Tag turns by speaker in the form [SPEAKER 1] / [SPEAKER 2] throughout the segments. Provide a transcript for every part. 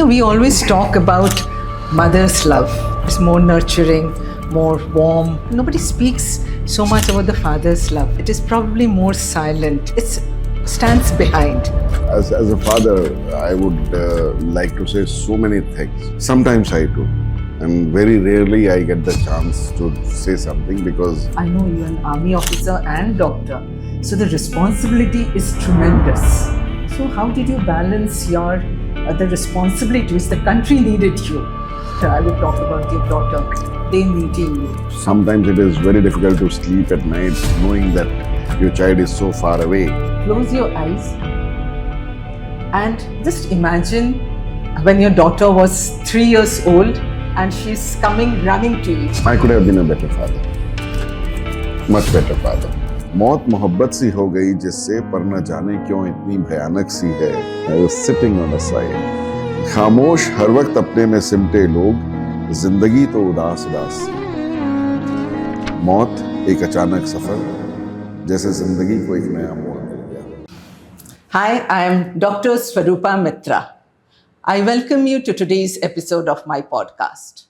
[SPEAKER 1] We always talk about mother's love. It's more nurturing, more warm. Nobody speaks so much about the father's love. It is probably more silent. It stands behind.
[SPEAKER 2] As a father, I would like to say so many things. Sometimes I do. And very rarely I get the chance to say something because
[SPEAKER 1] I know you're an army officer and doctor. So the responsibility is tremendous. So how did you balance your the responsibilities? The country needed you. I would talk about your daughter. They needing you.
[SPEAKER 2] Sometimes it is very difficult to sleep at night knowing that your child is so far away.
[SPEAKER 1] Close your eyes and just imagine when your daughter was 3 years old and she's coming running to you.
[SPEAKER 2] I could have been a better father. Much better father. मौत मोहब्बत सी हो गई जिससे पर न जाने क्यों इतनी भयानक सी है. I was sitting on the side. खामोश हर वक्त अपने में सिमटे लोग, जिंदगी तो उदास उदास सी. मौत एक अचानक सफर, जैसे जिंदगी को एक नया मोड़ मिल गया.
[SPEAKER 1] Hi, I am Dr. Swarupa Mitra. I welcome you to today's episode of my podcast.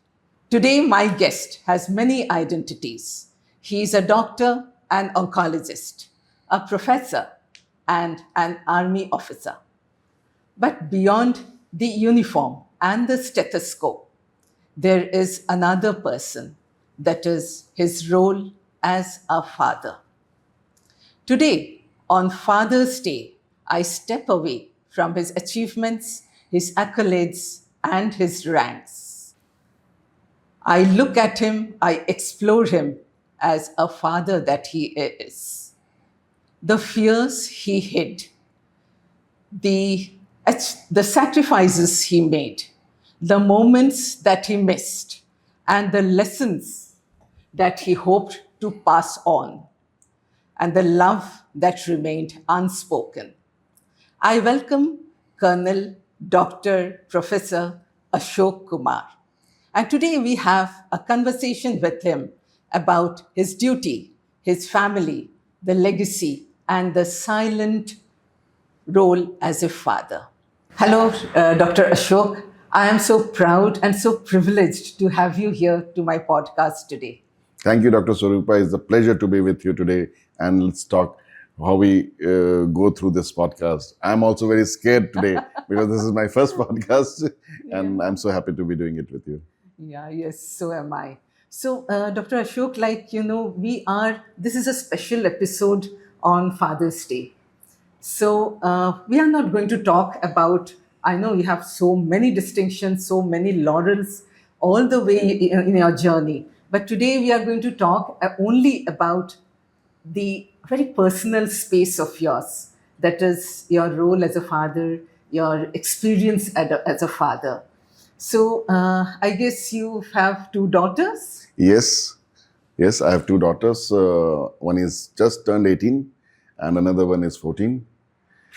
[SPEAKER 1] Today, my guest has many identities. He is a doctor, an oncologist, a professor, and an army officer. But beyond the uniform and the stethoscope, there is another person, that is his role as a father. Today, on Father's Day, I step away from his achievements, his accolades, and his ranks. I look at him, I explore him as a father that he is. The fears he hid, the sacrifices he made, the moments that he missed, and the lessons that he hoped to pass on, and the love that remained unspoken. I welcome Colonel Dr. Professor Ashok Kumar. And today we have a conversation with him about his duty, his family, the legacy, and the silent role as a father. Hello, Dr. Ashok. I am so proud and so privileged to have you here to my podcast today.
[SPEAKER 2] Thank you, Dr. Swarupa. It's a pleasure to be with you today. And let's talk how we go through this podcast. I'm also very scared today because this is my first podcast and I'm so happy to be doing it with you.
[SPEAKER 1] Yeah, yes, so am I. So, Dr. Ashok, this is a special episode on Father's Day. So, we are not going to talk about, I know you have so many distinctions, so many laurels all the way in your journey. But today we are going to talk only about the very personal space of yours. That is your role as a father, your experience as a father. So, I guess you have 2 daughters?
[SPEAKER 2] Yes, I have 2 daughters. One is just turned 18 and another one is 14.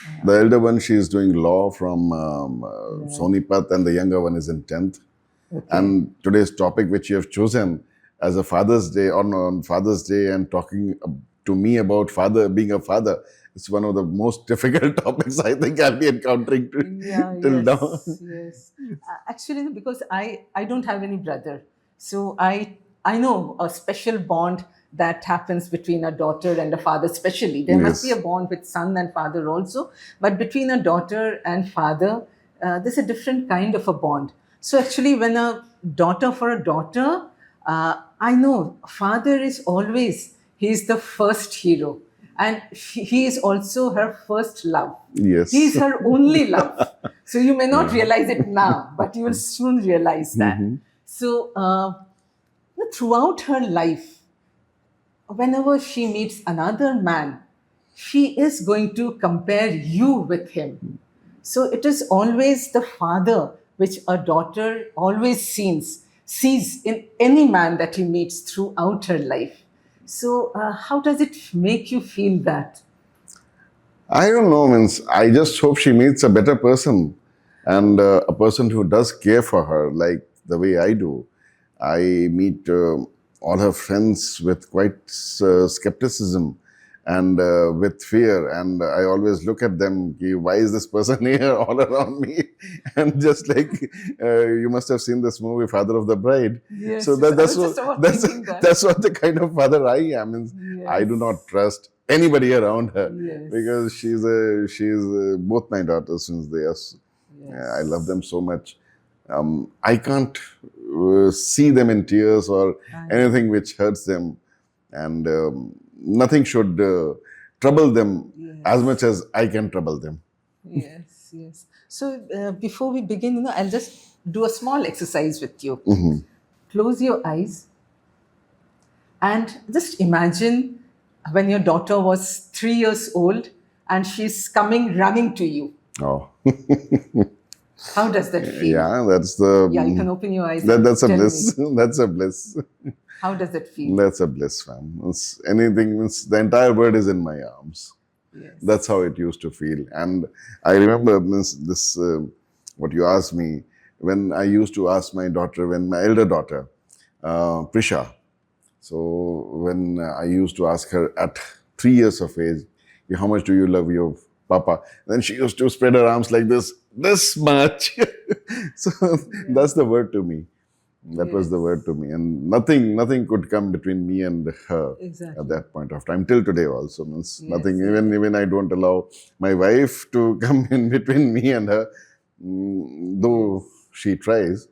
[SPEAKER 2] Yeah. The elder one, she is doing law from Sonipat and the younger one is in 10th. Okay. And today's topic which you have chosen as a Father's Day, on Father's Day and talking to me about being a father, it's one of the most difficult topics I think I'll be encountering till now.
[SPEAKER 1] Yes. Actually, because I don't have any brother. So I know a special bond that happens between a daughter and a father, especially. There must be a bond with son and father also. But between a daughter and father, there's a different kind of a bond. So actually, when a daughter for a daughter, I know father is always, he's the first hero. And he is also her first love.
[SPEAKER 2] Yes.
[SPEAKER 1] He is her only love. So you may not realize it now, but you will soon realize that. Mm-hmm. So throughout her life, whenever she meets another man, she is going to compare you with him. So it is always the father which a daughter always sees in any man that he meets throughout her life. So how does it make you feel that?
[SPEAKER 2] I don't know, I just hope she meets a better person and a person who does care for her like the way I do. I meet all her friends with quite skepticism and with fear. And I always look at them, "Ki, why is this person here all around me?" And just like you must have seen this movie, Father of the Bride.
[SPEAKER 1] Yes,
[SPEAKER 2] So
[SPEAKER 1] yes. I
[SPEAKER 2] that's
[SPEAKER 1] was just
[SPEAKER 2] what
[SPEAKER 1] about
[SPEAKER 2] that's
[SPEAKER 1] thinking that.
[SPEAKER 2] that's what the kind of father I am. I do not trust anybody around her
[SPEAKER 1] Yes.
[SPEAKER 2] because she's both my daughters, since they are. I love them so much. I can't see them in tears or anything which hurts them, and nothing should trouble them as much as I can trouble them.
[SPEAKER 1] Yes, yes. So before we begin, I'll just do a small exercise with you. Close your eyes and just imagine when your daughter was 3 years old and she's coming running to you.
[SPEAKER 2] Oh,
[SPEAKER 1] How does that feel?
[SPEAKER 2] yeah, that's the.
[SPEAKER 1] Yeah, you can open your eyes.
[SPEAKER 2] That's a
[SPEAKER 1] tell
[SPEAKER 2] bliss.
[SPEAKER 1] me.
[SPEAKER 2] That's a bliss.
[SPEAKER 1] How does that feel?
[SPEAKER 2] That's a bliss, fam. The entire world is in my arms.
[SPEAKER 1] Yes.
[SPEAKER 2] That's how it used to feel. And I remember this what you asked me, when I used to ask my daughter, when my elder daughter, Prisha. So when I used to ask her at 3 years of age, how much do you love your papa? Then she used to spread her arms like this much. So that's the word to me. That was the word to me, and nothing could come between me and her at that point of time. Till today, also nothing. Even I don't allow my wife to come in between me and her, though she tries.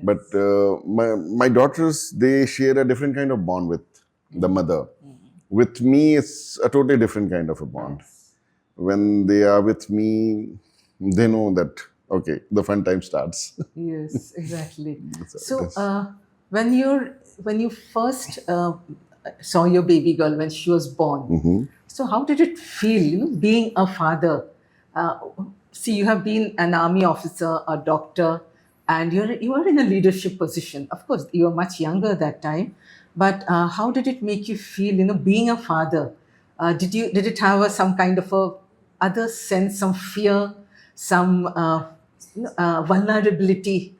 [SPEAKER 2] But my daughters, they share a different kind of bond with the mother. With me, it's a totally different kind of a bond. When they are with me, they know that, okay, the fun time starts.
[SPEAKER 1] Yes, exactly. So when you first saw your baby girl when she was born, so how did it feel, being a father? See, you have been an army officer, a doctor, and you are in a leadership position. Of course, you were much younger that time, but how did it make you feel, being a father? Did it have some kind of a other sense, some fear, some vulnerability?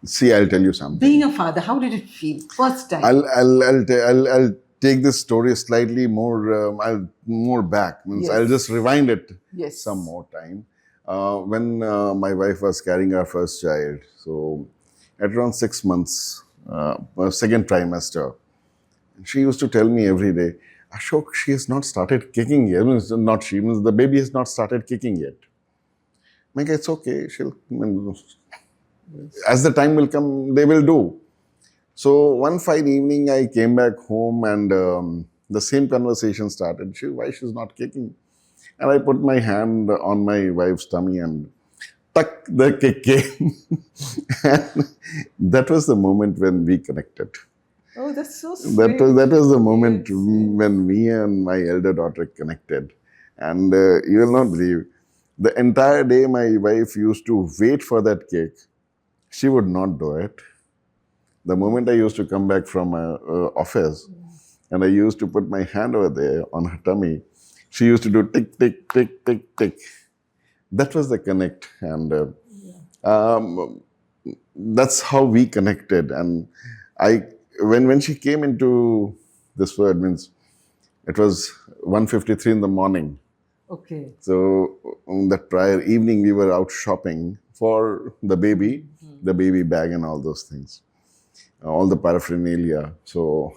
[SPEAKER 2] See, I'll tell you something.
[SPEAKER 1] Being a father, how did it feel first time?
[SPEAKER 2] I'll take this story slightly more back. I'll just rewind it some more time. When my wife was carrying our first child, so at around 6 months, second trimester, she used to tell me every day, "Ashok, she has not started kicking yet." The baby has not started kicking yet. It's okay. As the time will come, they will do. So one fine evening, I came back home and the same conversation started. Why she's not kicking? And I put my hand on my wife's tummy and tuck, the kick came. And that was the moment when we connected.
[SPEAKER 1] Oh, that's so sweet.
[SPEAKER 2] That was the moment when me and my elder daughter connected. And you will not believe, the entire day my wife used to wait for that cake. She would not do it. The moment I used to come back from office and I used to put my hand over there on her tummy, she used to do tick, tick, tick, tick, tick. That was the connect. And that's how we connected. And when she came into this world, it was 1:53 in the morning.
[SPEAKER 1] Okay.
[SPEAKER 2] So on that prior evening, we were out shopping for the baby bag and all those things, all the paraphernalia. So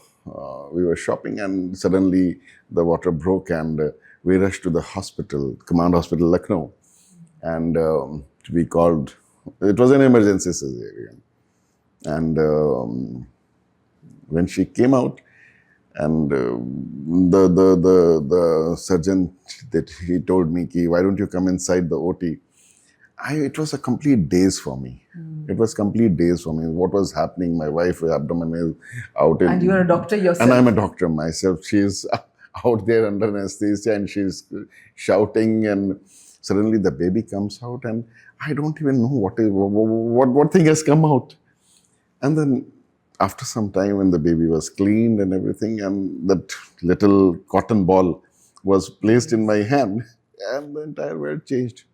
[SPEAKER 2] we were shopping and suddenly the water broke and we rushed to the hospital, Command Hospital, Lucknow. And we called, it was an emergency cesarean. And when she came out, and the surgeon, that he told me, "Why don't you come inside the OT?" It was a complete daze for me. It was complete daze for me. What was happening? My wife's abdomen is out.
[SPEAKER 1] And you are a doctor yourself.
[SPEAKER 2] And I'm a doctor myself. She's out there under anesthesia and she's shouting, and suddenly the baby comes out and I don't even know what thing has come out. And then after some time, when the baby was cleaned and everything, and that little cotton ball was placed in my hand, and the entire world changed.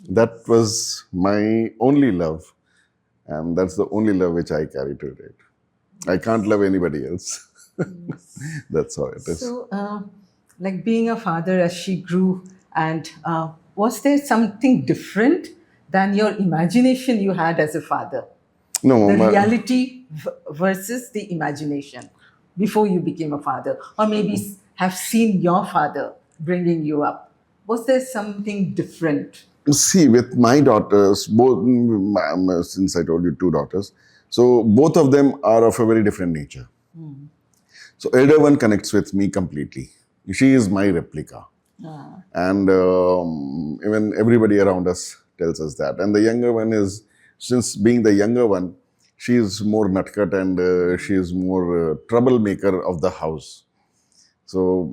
[SPEAKER 2] That was my only love. And that's the only love which I carry to date. I can't love anybody else. That's how it is.
[SPEAKER 1] So like being a father as she grew, and was there something different than your imagination you had as a father?
[SPEAKER 2] No,
[SPEAKER 1] The reality versus the imagination before you became a father, or maybe have seen your father bringing you up. Was there something different?
[SPEAKER 2] see, with my daughters, both, since I told you two daughters, so both of them are of a very different nature. So elder one connects with me completely. She is my replica. And even everybody around us tells us that. And the younger one is, since being the younger one, she is more nutcut and she is more troublemaker of the house. So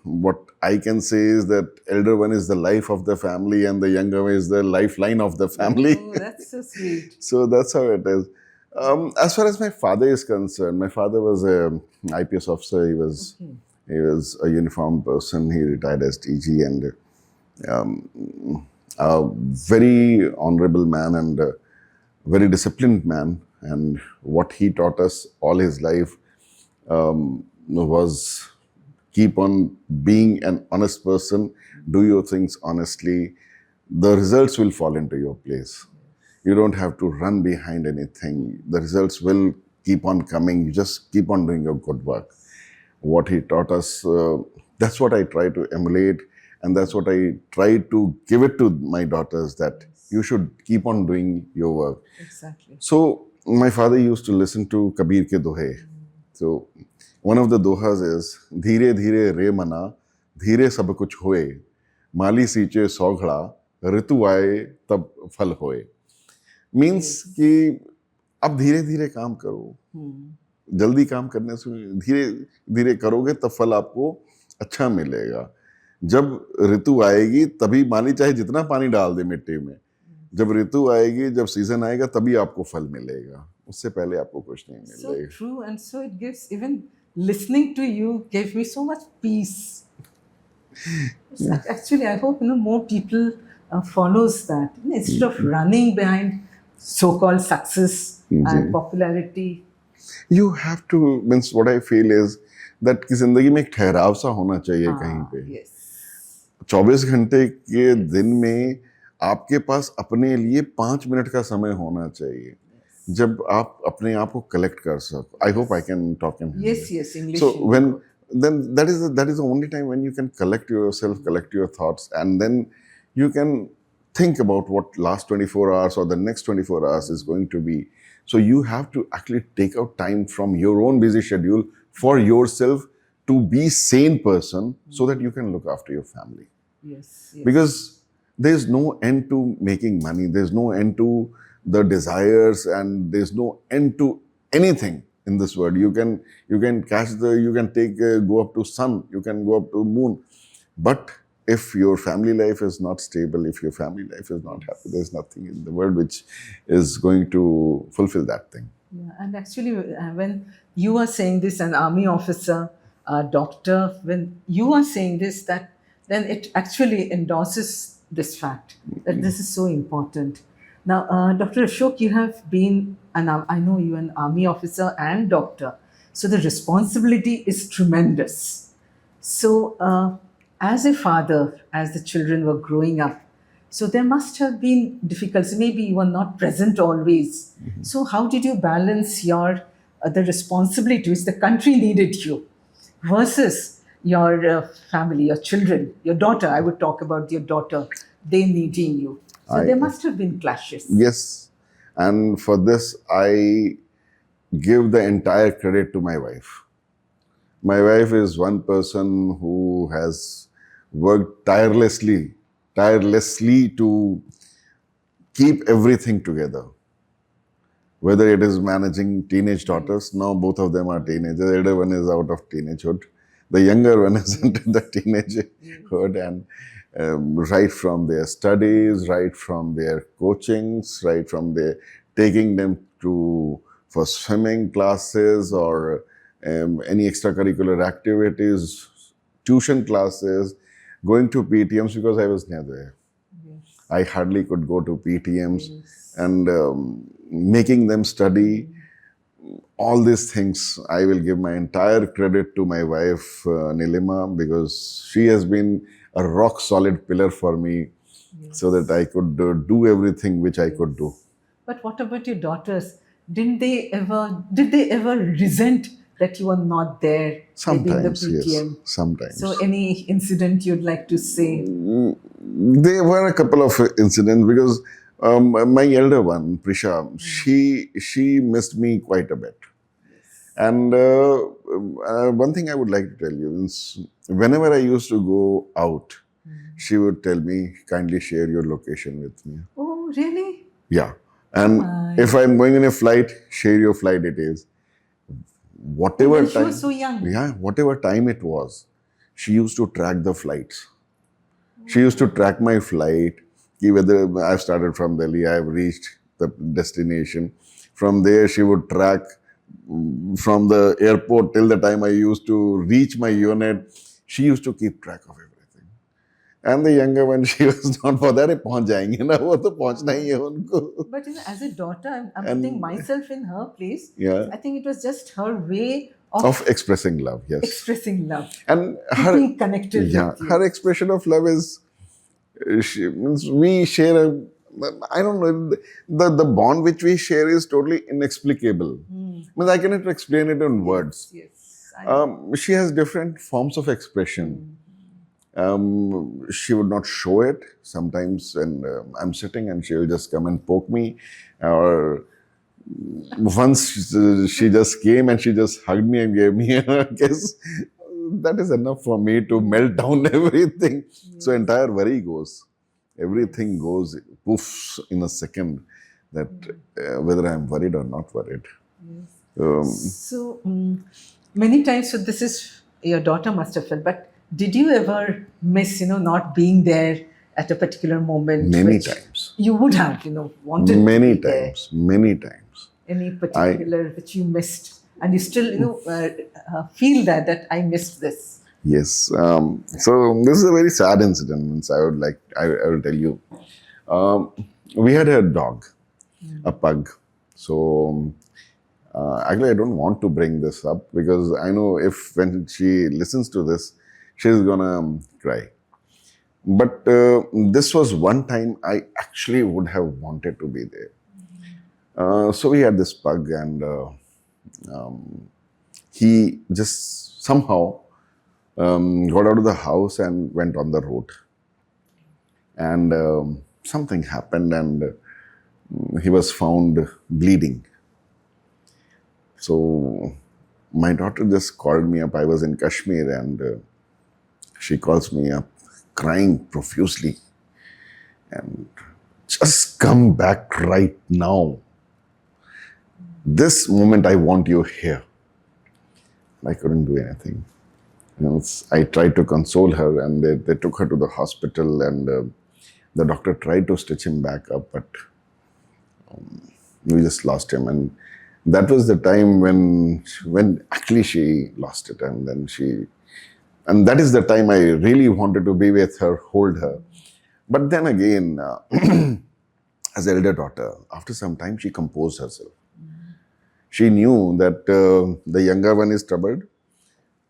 [SPEAKER 2] what I can say is that elder one is the life of the family and the younger one is the lifeline of the family.
[SPEAKER 1] Oh, that's so sweet.
[SPEAKER 2] So that's how it is. As far as my father is concerned, my father was a IPS officer. He was a uniformed person. He retired as DG and a very honorable man and a very disciplined man. And what he taught us all his life was keep on being an honest person, do your things honestly. The results will fall into your place. You don't have to run behind anything. The results will keep on coming. You just keep on doing your good work. What he taught us, that's what I try to emulate. And that's what I try to give it to my daughters, that you should keep on doing your work.
[SPEAKER 1] Exactly.
[SPEAKER 2] So my father used to listen to Kabir ke dohe. So one of the dohas is, Dheere dheere re mana, dheere sab kuch hoye, mali siiche saughda, ritu aaye tab phal hoye. Means कि अब धीरे धीरे काम करो, जल्दी काम करने से धीरे धीरे करोगे तब फल आपको अच्छा मिलेगा. जब ऋतु आएगी तभी, माली चाहे जितना पानी डाल दे मिट्टी में, जब ऋतु आएगी, जब सीजन आएगा तभी आपको फल मिलेगा, उससे पहले आपको कुछ नहीं मिलेगा.
[SPEAKER 1] So true, and so it gives, even listening to you gave me so much peace. Actually, I hope more people follows that instead of running behind so-called success and popularity.
[SPEAKER 2] You have to, means what I feel is that कि जिंदगी में एक ठहराव सा होना चाहिए कहीं पे.
[SPEAKER 1] Yes.
[SPEAKER 2] 24 घंटे के दिन में आपके पास अपने लिए 5 मिनट का समय होना चाहिए, जब आप अपने आप को कलेक्ट कर सको. I hope I can talk in Hindi.
[SPEAKER 1] Yes, English.
[SPEAKER 2] So then that is the only time when you can collect yourself, collect your thoughts, and then you can think about what last 24 hours or the next 24 hours is going to be. So you have to actually take out time from your own busy schedule for yourself to be sane person, so that you can look after your family.
[SPEAKER 1] Yes.
[SPEAKER 2] Because there's no end to making money. There's no end to the desires, and there's no end to anything in this world. You can go up to sun, you can go up to moon. But if your family life is not stable, if your family life is not happy, there's nothing in the world which is going to fulfill that thing.
[SPEAKER 1] Yeah, and actually, when you are saying this, an army officer, a doctor, when you are saying this, that then it actually endorses this fact that this is so important. Now, Dr. Ashok, you have been, I know you're an army officer and doctor, so the responsibility is tremendous. So, as a father, as the children were growing up, so there must have been difficulties. Maybe you were not present always. So how did you balance your the responsibility which the country needed you versus your family, your children, your daughter? I would talk about your daughter, they needing you. So there must have been clashes.
[SPEAKER 2] Yes. And for this, I give the entire credit to my wife. My wife is one person who has worked tirelessly to keep everything together. Whether it is managing teenage daughters, now both of them are teenagers. The elder one is out of teenagehood. The younger one is into the teenagehood, and right from their studies, right from their coachings, right from their taking them for swimming classes or any extracurricular activities, tuition classes, going to PTMs, because I was near there. Yes. I hardly could go to PTMs. Yes. And making them study. all these things, I will give my entire credit to my wife, Nilima, because she has been a rock solid pillar for me so that I could do everything which I could do.
[SPEAKER 1] But what about your daughters? Did they ever resent that you were not there, maybe in the
[SPEAKER 2] Sometimes, yes,
[SPEAKER 1] PTM?
[SPEAKER 2] sometimes.
[SPEAKER 1] So any incident you'd like to say?
[SPEAKER 2] There were a couple of incidents because my elder one, Prisha, she missed me quite a bit. And one thing I would like to tell you is whenever I used to go out, she would tell me, kindly share your location with me.
[SPEAKER 1] Oh, really?
[SPEAKER 2] Yeah. And
[SPEAKER 1] My.
[SPEAKER 2] if I'm going in a flight, share your flight details. Whatever
[SPEAKER 1] When she
[SPEAKER 2] time.
[SPEAKER 1] was so young.
[SPEAKER 2] Yeah, whatever time it was, she used to track the flights. She used to track my flight, whether I've started from Delhi, I've reached the destination. From there, she would track from the airport till the time I used to reach my unit. She used to keep track of everything. And the younger one, she was not for that. पहुंच जाएंगे ना वो तो पहुंचना ही है उनको.
[SPEAKER 1] But as a daughter, I'm
[SPEAKER 2] And-
[SPEAKER 1] putting myself in her place.
[SPEAKER 2] Yeah.
[SPEAKER 1] I think it was just her way of
[SPEAKER 2] Of expressing love, yes.
[SPEAKER 1] expressing love,
[SPEAKER 2] And
[SPEAKER 1] keeping connected
[SPEAKER 2] yeah,
[SPEAKER 1] with you.
[SPEAKER 2] her expression of love is, means we share a, I don't know, the bond which we share is totally inexplicable. Means I cannot explain it in words.
[SPEAKER 1] Yes.
[SPEAKER 2] She has different forms of expression. She would not show it sometimes, and I'm sitting and she will just come and poke me, or once she just came and she just hugged me and gave me a kiss. That is enough for me to melt down everything. So entire worry goes. Everything goes poofs in a second. That whether I'm worried or not worried.
[SPEAKER 1] So many times, so this is your daughter must have felt, but did you ever miss, not being there at a particular moment?
[SPEAKER 2] Many
[SPEAKER 1] which
[SPEAKER 2] times.
[SPEAKER 1] You would have, wanted
[SPEAKER 2] Many
[SPEAKER 1] to be there.
[SPEAKER 2] times. Many times.
[SPEAKER 1] Any particular which you missed, and you still, feel that I missed this.
[SPEAKER 2] Yes. So this is a very sad incident. Means I will tell you. We had a dog, a pug. So actually, I don't want to bring this up because I know when she listens to this, she's gonna cry. But this was one time I actually would have wanted to be there. So we had this pug, and he just somehow got out of the house and went on the road. And something happened, and he was found bleeding. So my daughter just called me up. I was in Kashmir, and she calls me up, crying profusely, and just come back right now. This moment, I want you here. I couldn't do anything. I tried to console her, and they took her to the hospital, and the doctor tried to stitch him back up, but we just lost him. And that was the time when actually she lost it, and that is the time I really wanted to be with her, hold her. But then again, as elder daughter, after some time, she composed herself. She knew that the younger one is troubled.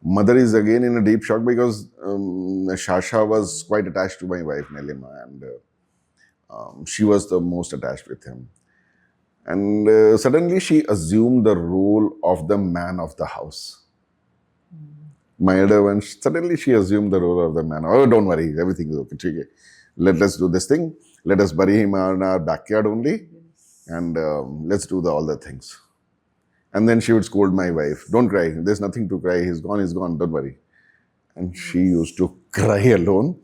[SPEAKER 2] Mother is again in a deep shock because Shasha was quite attached to my wife, Nilima, and she was the most attached with him. And suddenly she assumed the role of the man of the house. My elder one, suddenly she assumed the role of the man. Oh, don't worry, everything is okay. Let's do this thing. Let us bury him in our backyard only, and let's do all the things. And then she would scold my wife, don't cry, there's nothing to cry, he's gone, don't worry. And she used to cry alone.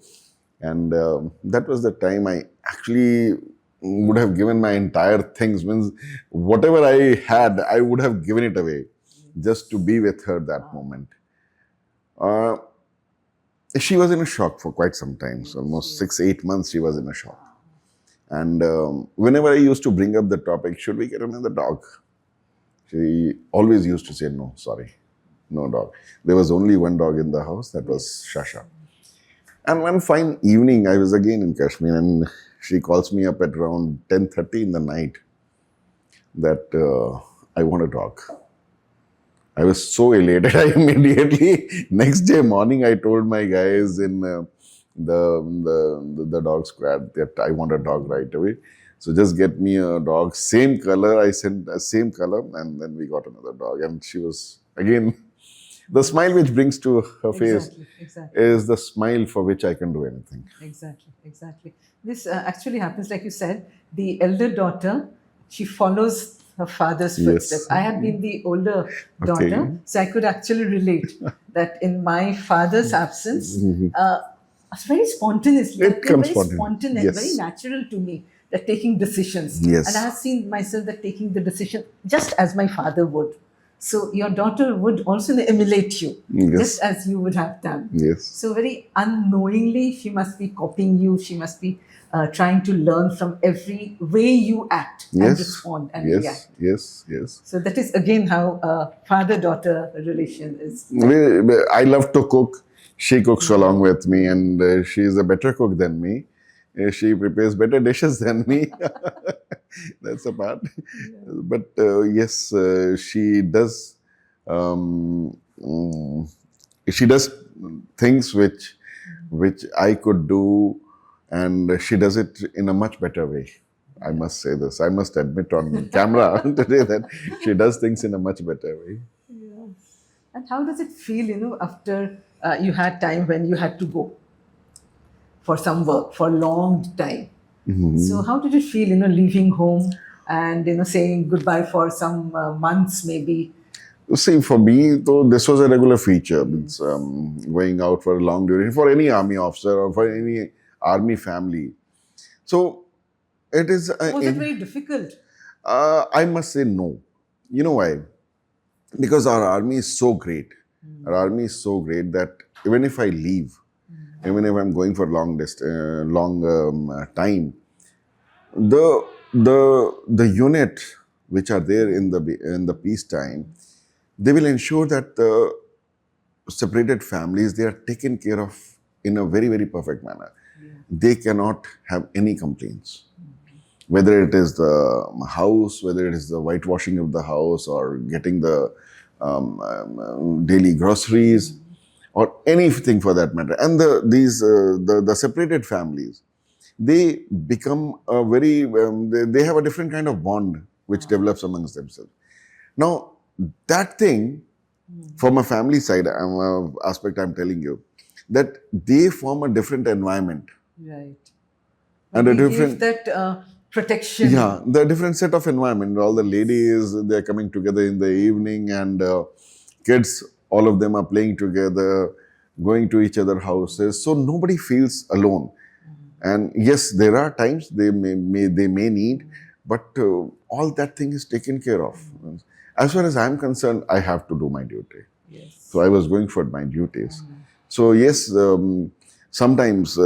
[SPEAKER 2] And that was the time I actually would have given my entire things. Means whatever I had, I would have given it away just to be with her that moment. She was in a shock for quite some time. So almost 6-8 months she was in a shock. And whenever I used to bring up the topic, should we get another dog? She always used to say, no, sorry, no dog. There was only one dog in the house, that was Shasha. And one fine evening, I was again in Kashmir, and she calls me up at around 10:30 in the night that I want a dog. I was so elated. I immediately, next day morning, I told my guys in the dog squad that I want a dog right away. So just get me a dog, same color. I sent the same color, and then we got another dog. And she was, again, the smile which brings to her face
[SPEAKER 1] Exactly.
[SPEAKER 2] is the smile for which I can do anything.
[SPEAKER 1] Exactly. This actually happens, like you said, the elder daughter, she follows her father's
[SPEAKER 2] Yes.
[SPEAKER 1] footsteps. I had been the older daughter,
[SPEAKER 2] Okay.
[SPEAKER 1] so I could actually relate that in my father's absence, it's very spontaneous.
[SPEAKER 2] Mm-hmm. It
[SPEAKER 1] They're
[SPEAKER 2] comes
[SPEAKER 1] very
[SPEAKER 2] spontaneous.
[SPEAKER 1] spontaneous, very
[SPEAKER 2] Yes.
[SPEAKER 1] natural to me. That taking decisions.
[SPEAKER 2] Yes.
[SPEAKER 1] And I have seen myself that taking the decision just as my father would. So your daughter would also emulate you,
[SPEAKER 2] Yes.
[SPEAKER 1] just as you would have done.
[SPEAKER 2] Yes.
[SPEAKER 1] So very unknowingly, she must be copying you. She must be trying to learn from every way you act and
[SPEAKER 2] Yes.
[SPEAKER 1] respond and
[SPEAKER 2] Yes.
[SPEAKER 1] react.
[SPEAKER 2] Yes.
[SPEAKER 1] So that is again how father-daughter relation is.
[SPEAKER 2] I love to cook. She cooks along with me, and she is a better cook than me. She prepares better dishes than me. That's a part. But yes, she does. She does things which I could do, and she does it in a much better way. I must say this. I must admit on camera today that she does things in a much better way.
[SPEAKER 1] And how does it feel, after you had time when you had to go for some work for a long time? So how did it feel, leaving home and, saying goodbye for some months maybe?
[SPEAKER 2] See, for me, though, this was a regular feature. It's going out for a long duration for any army officer or for any army family. So it is.
[SPEAKER 1] Was it very difficult?
[SPEAKER 2] I must say no. You know why? Because our army is so great. Our army is so great that even if I leave, even if I'm going for long time, the unit which are there in the peacetime, they will ensure that the separated families, they are taken care of in a very, very perfect manner. They cannot have any complaints. Whether it is the house, whether it is the whitewashing of the house or getting the daily groceries or anything for that matter. And the separated families, they become a very, they have a different kind of bond which develops amongst themselves. Now, that thing, from a family side aspect, I'm telling you, that they form a different environment.
[SPEAKER 1] Right.
[SPEAKER 2] And a
[SPEAKER 1] We give
[SPEAKER 2] different,
[SPEAKER 1] that protection.
[SPEAKER 2] yeah, the different set of environment. All the ladies, they're coming together in the evening, and kids, all of them are playing together, going to each other houses. So nobody feels alone. And yes, there are times they may need, but all that thing is taken care of. As far as I'm concerned, I have to do my duty.
[SPEAKER 1] Yes.
[SPEAKER 2] So I was going for my duties. So yes, sometimes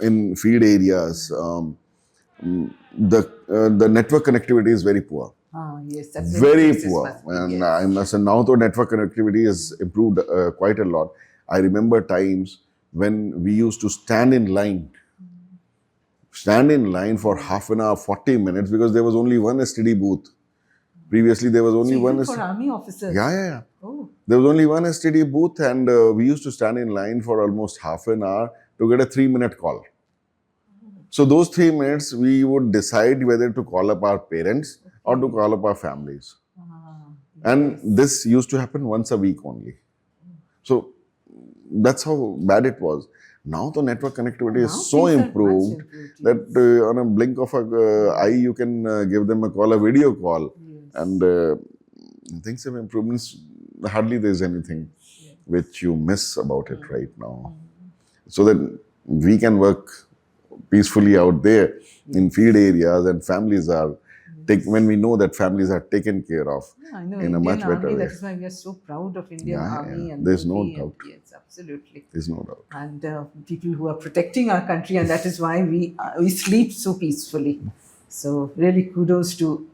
[SPEAKER 2] in field areas, the network connectivity is very poor.
[SPEAKER 1] Yes, that's
[SPEAKER 2] Very
[SPEAKER 1] cases
[SPEAKER 2] poor.
[SPEAKER 1] must be,
[SPEAKER 2] And
[SPEAKER 1] yes.
[SPEAKER 2] I must say now the network connectivity has improved quite a lot. I remember times when we used to stand in line for half an hour, 40 minutes, because there was only one STD booth. Previously, there was only
[SPEAKER 1] So
[SPEAKER 2] one.
[SPEAKER 1] even for army officers?
[SPEAKER 2] Yeah.
[SPEAKER 1] Oh,
[SPEAKER 2] There was only one STD booth, and we used to stand in line for almost half an hour to get a 3-minute call. So those 3 minutes, we would decide whether to call up our parents or to call up our families. And this used to happen once a week only. So that's how bad it was. Now the network connectivity
[SPEAKER 1] Now
[SPEAKER 2] is so
[SPEAKER 1] things are much
[SPEAKER 2] improved
[SPEAKER 1] improved,
[SPEAKER 2] that on a blink of an eye, you can give them a call, a video call. And things have improved. Means hardly there's anything which you miss about it right now. So that we can work peacefully out there in field areas, and families are when we know that families are taken care of
[SPEAKER 1] I know
[SPEAKER 2] in
[SPEAKER 1] Indian
[SPEAKER 2] a much better
[SPEAKER 1] Army.
[SPEAKER 2] way.
[SPEAKER 1] That is why we are so proud of Indian Army and
[SPEAKER 2] There's no
[SPEAKER 1] Navy.
[SPEAKER 2] doubt.
[SPEAKER 1] Yes, absolutely.
[SPEAKER 2] There's no doubt.
[SPEAKER 1] And people who are protecting our country, and that is why we sleep so peacefully. So really, kudos to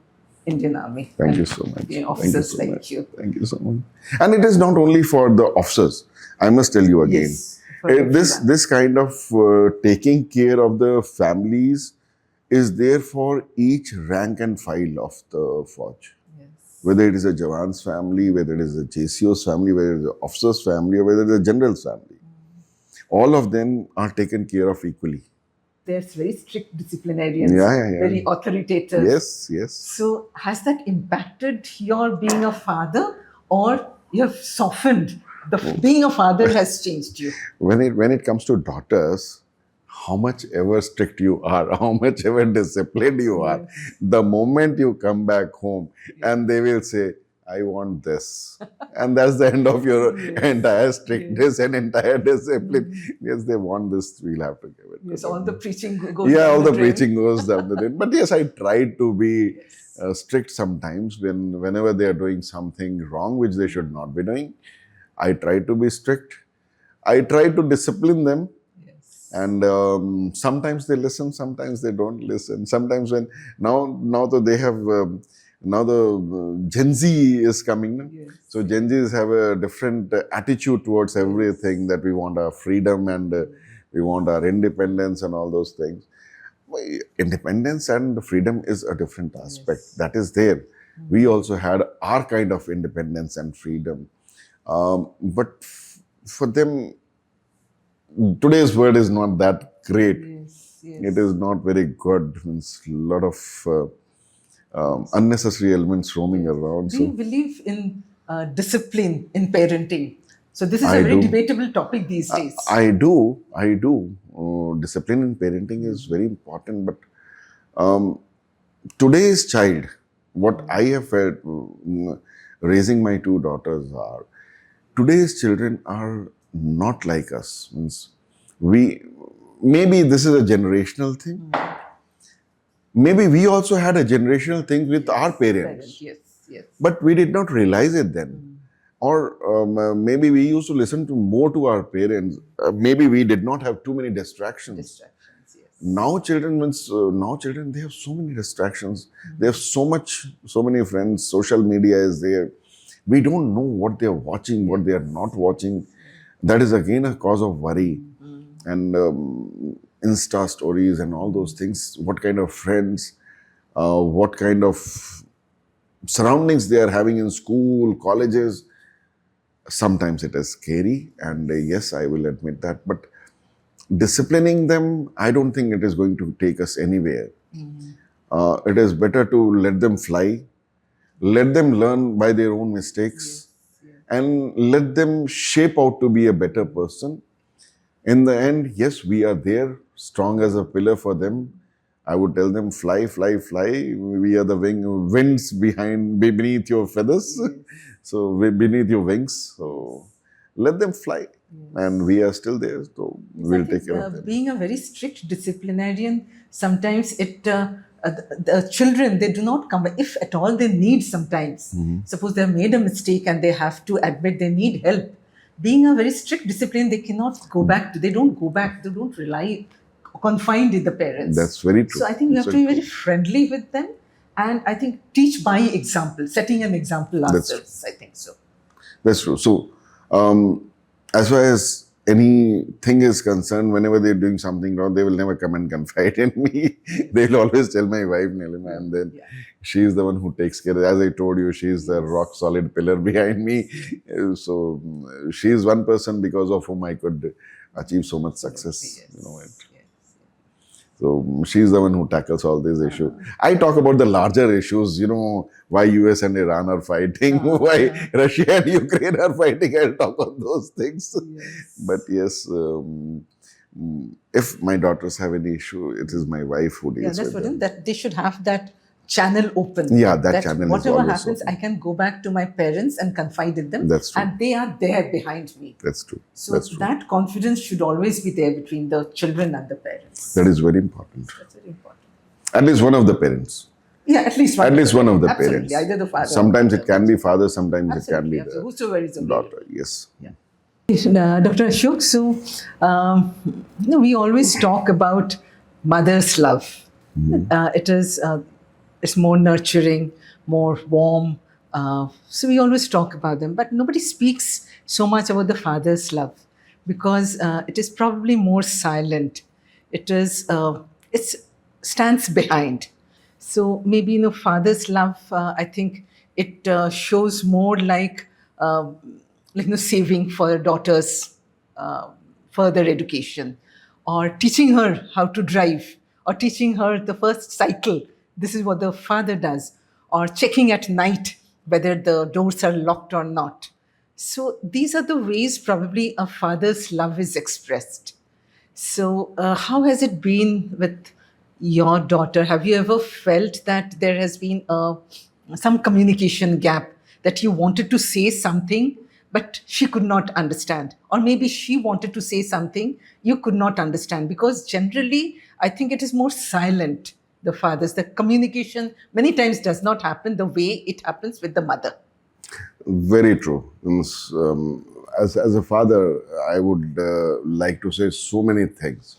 [SPEAKER 1] Indian Army.
[SPEAKER 2] Thank
[SPEAKER 1] and
[SPEAKER 2] you so much.
[SPEAKER 1] the
[SPEAKER 2] Thank you
[SPEAKER 1] officers
[SPEAKER 2] so
[SPEAKER 1] like
[SPEAKER 2] much.
[SPEAKER 1] you.
[SPEAKER 2] Thank you so much. And it is not only for the officers. I must tell you again.
[SPEAKER 1] Yes, for everyone.
[SPEAKER 2] This kind of taking care of the families is there for each rank and file of the forge.
[SPEAKER 1] Yes.
[SPEAKER 2] Whether it is a Jawan's family, whether it is a JCO's family, whether it is an officer's family, or whether it is a general's family. All of them are taken care of equally.
[SPEAKER 1] They're very strict disciplinarians,
[SPEAKER 2] Yeah.
[SPEAKER 1] very authoritative.
[SPEAKER 2] Yes.
[SPEAKER 1] So has that impacted your being a father, or you have softened? Being a father has changed you.
[SPEAKER 2] When it comes to daughters, how much ever strict you are, how much ever disciplined you are, the moment you come back home and they will say, I want this. And that's the end of your entire strictness and entire discipline. Yes, they want this, we'll have to give it.
[SPEAKER 1] Yes, all the preaching goes
[SPEAKER 2] Yeah,
[SPEAKER 1] down
[SPEAKER 2] all the
[SPEAKER 1] drain.
[SPEAKER 2] preaching goes down the drain. But yes, I try to be strict sometimes whenever they are doing something wrong, which they should not be doing. I try to be strict. I try to discipline them. And sometimes they listen, sometimes they don't listen. Sometimes when now that they have now the Gen Z is coming, so Gen Zs have a different attitude towards everything, that we want our freedom and we want our independence and all those things. Independence and freedom is a different aspect that is there. We also had our kind of independence and freedom, but for them, today's world is not that great. It is not very good. It's a lot of unnecessary elements roaming around.
[SPEAKER 1] Do you believe in discipline in parenting? So this is a very debatable topic these days.
[SPEAKER 2] I do. Discipline in parenting is very important. But today's child, what I have felt raising my two daughters are, today's children are not like us. Means maybe this is a generational thing. Maybe we also had a generational thing with our parents.
[SPEAKER 1] Yes.
[SPEAKER 2] But we did not realize it then. Or maybe we used to listen more to our parents. Maybe we did not have too many distractions. Now children, they have so many distractions. They have so many friends. Social media is there. We don't know what they are watching, what they are not watching. That is again a cause of worry. And Insta stories and all those things. What kind of friends, what kind of surroundings they are having in school, colleges. Sometimes it is scary, and yes, I will admit that. But disciplining them, I don't think it is going to take us anywhere. It is better to let them fly, let them learn by their own mistakes, and let them shape out to be a better person. In the end, yes, we are there, strong as a pillar for them. I would tell them, fly, fly, fly. We are the winds beneath your feathers. So beneath your wings. So let them fly. And we are still there. So we'll take care of them.
[SPEAKER 1] Being a very strict disciplinarian, sometimes the children, they do not come. If at all they need sometimes. Suppose they have made a mistake and they have to admit they need help. Being a very strict discipline, they cannot go back. They don't go back. They don't rely confined in the parents.
[SPEAKER 2] That's very true.
[SPEAKER 1] So I think we have to be very friendly with them, and I think teach by example, setting an example ourselves. I think so.
[SPEAKER 2] That's true. So as far as anything is concerned, whenever they're doing something wrong, they will never come and confide in me. They will always tell my wife, Nilima, and then she is the one who takes care. As I told you, she is the rock solid pillar behind me. So she is one person because of whom I could achieve so much success. So she's the one who tackles all these issues. I talk about the larger issues, why US and Iran are fighting, why Russia and Ukraine are fighting. I'll talk on those things. But yes, if my daughters have any issue, it is my wife who deals
[SPEAKER 1] that's
[SPEAKER 2] with them.
[SPEAKER 1] That they should have that channel open.
[SPEAKER 2] Yeah, that channel
[SPEAKER 1] whatever
[SPEAKER 2] is always
[SPEAKER 1] happens,
[SPEAKER 2] open.
[SPEAKER 1] I can go back to my parents and confide in them.
[SPEAKER 2] That's true.
[SPEAKER 1] And they are there behind me.
[SPEAKER 2] That's true.
[SPEAKER 1] So
[SPEAKER 2] That's true.
[SPEAKER 1] that confidence should always be there between the children and the parents.
[SPEAKER 2] That is very important.
[SPEAKER 1] That's very important.
[SPEAKER 2] At least one of the parents.
[SPEAKER 1] Yeah, at least one.
[SPEAKER 2] One of the
[SPEAKER 1] Absolutely.
[SPEAKER 2] parents.
[SPEAKER 1] Either the father.
[SPEAKER 2] Sometimes it can be father, sometimes
[SPEAKER 1] Absolutely.
[SPEAKER 2] it can be the
[SPEAKER 1] whosoever is
[SPEAKER 2] daughter. Yes.
[SPEAKER 1] Dr. Ashok, so we always talk about mother's love. It's more nurturing, more warm. So we always talk about them, but nobody speaks so much about the father's love because it is probably more silent. It stands behind. So maybe father's love, I think, it shows more like saving for a daughter's uh, further education, or teaching her how to drive, or teaching her the first cycle. This is what the father does, or checking at night whether the doors are locked or not. So these are the ways probably a father's love is expressed. So, how has it been with your daughter? Have you ever felt that there has been some communication gap, that you wanted to say something, but she could not understand? Or maybe she wanted to say something you could not understand? Because generally, I think it is more silent, the fathers. The communication many times does not happen the way it happens with the mother.
[SPEAKER 2] Very true. As a father, I would like to say so many things.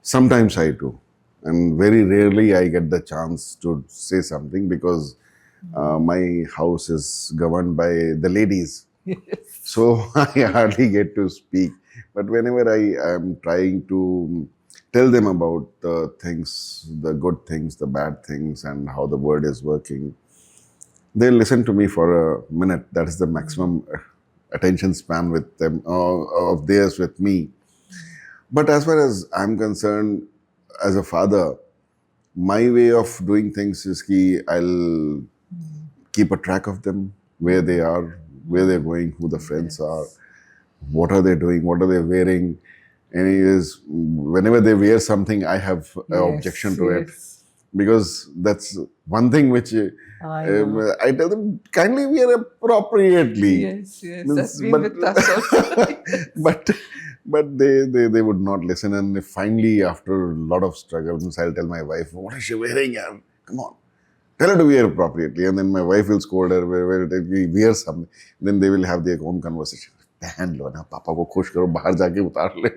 [SPEAKER 2] Sometimes I do, and very rarely I get the chance to say something because my house is governed by the ladies. So I hardly get to speak. But whenever I am trying to tell them about the things, the good things, the bad things, and how the world is working, they listen to me for a minute. That is the maximum attention span with them, of theirs with me. But as far as I'm concerned, as a father, my way of doing things is I'll keep a track of them, where they are, where they're going, who the friends are, what are they doing, what are they wearing. And whenever they wear something, I have an objection to it. Because that's one thing which I tell them, kindly wear appropriately.
[SPEAKER 1] Yes, that's been with us also.
[SPEAKER 2] But they would not listen. And finally, after a lot of struggles, I'll tell my wife, what is she wearing? And come on, tell her to wear appropriately. And then my wife will scold her, wear something. Then they will have their own conversation. पहन लो ना, पापा को खुश करो, बाहर जाके उतार ले.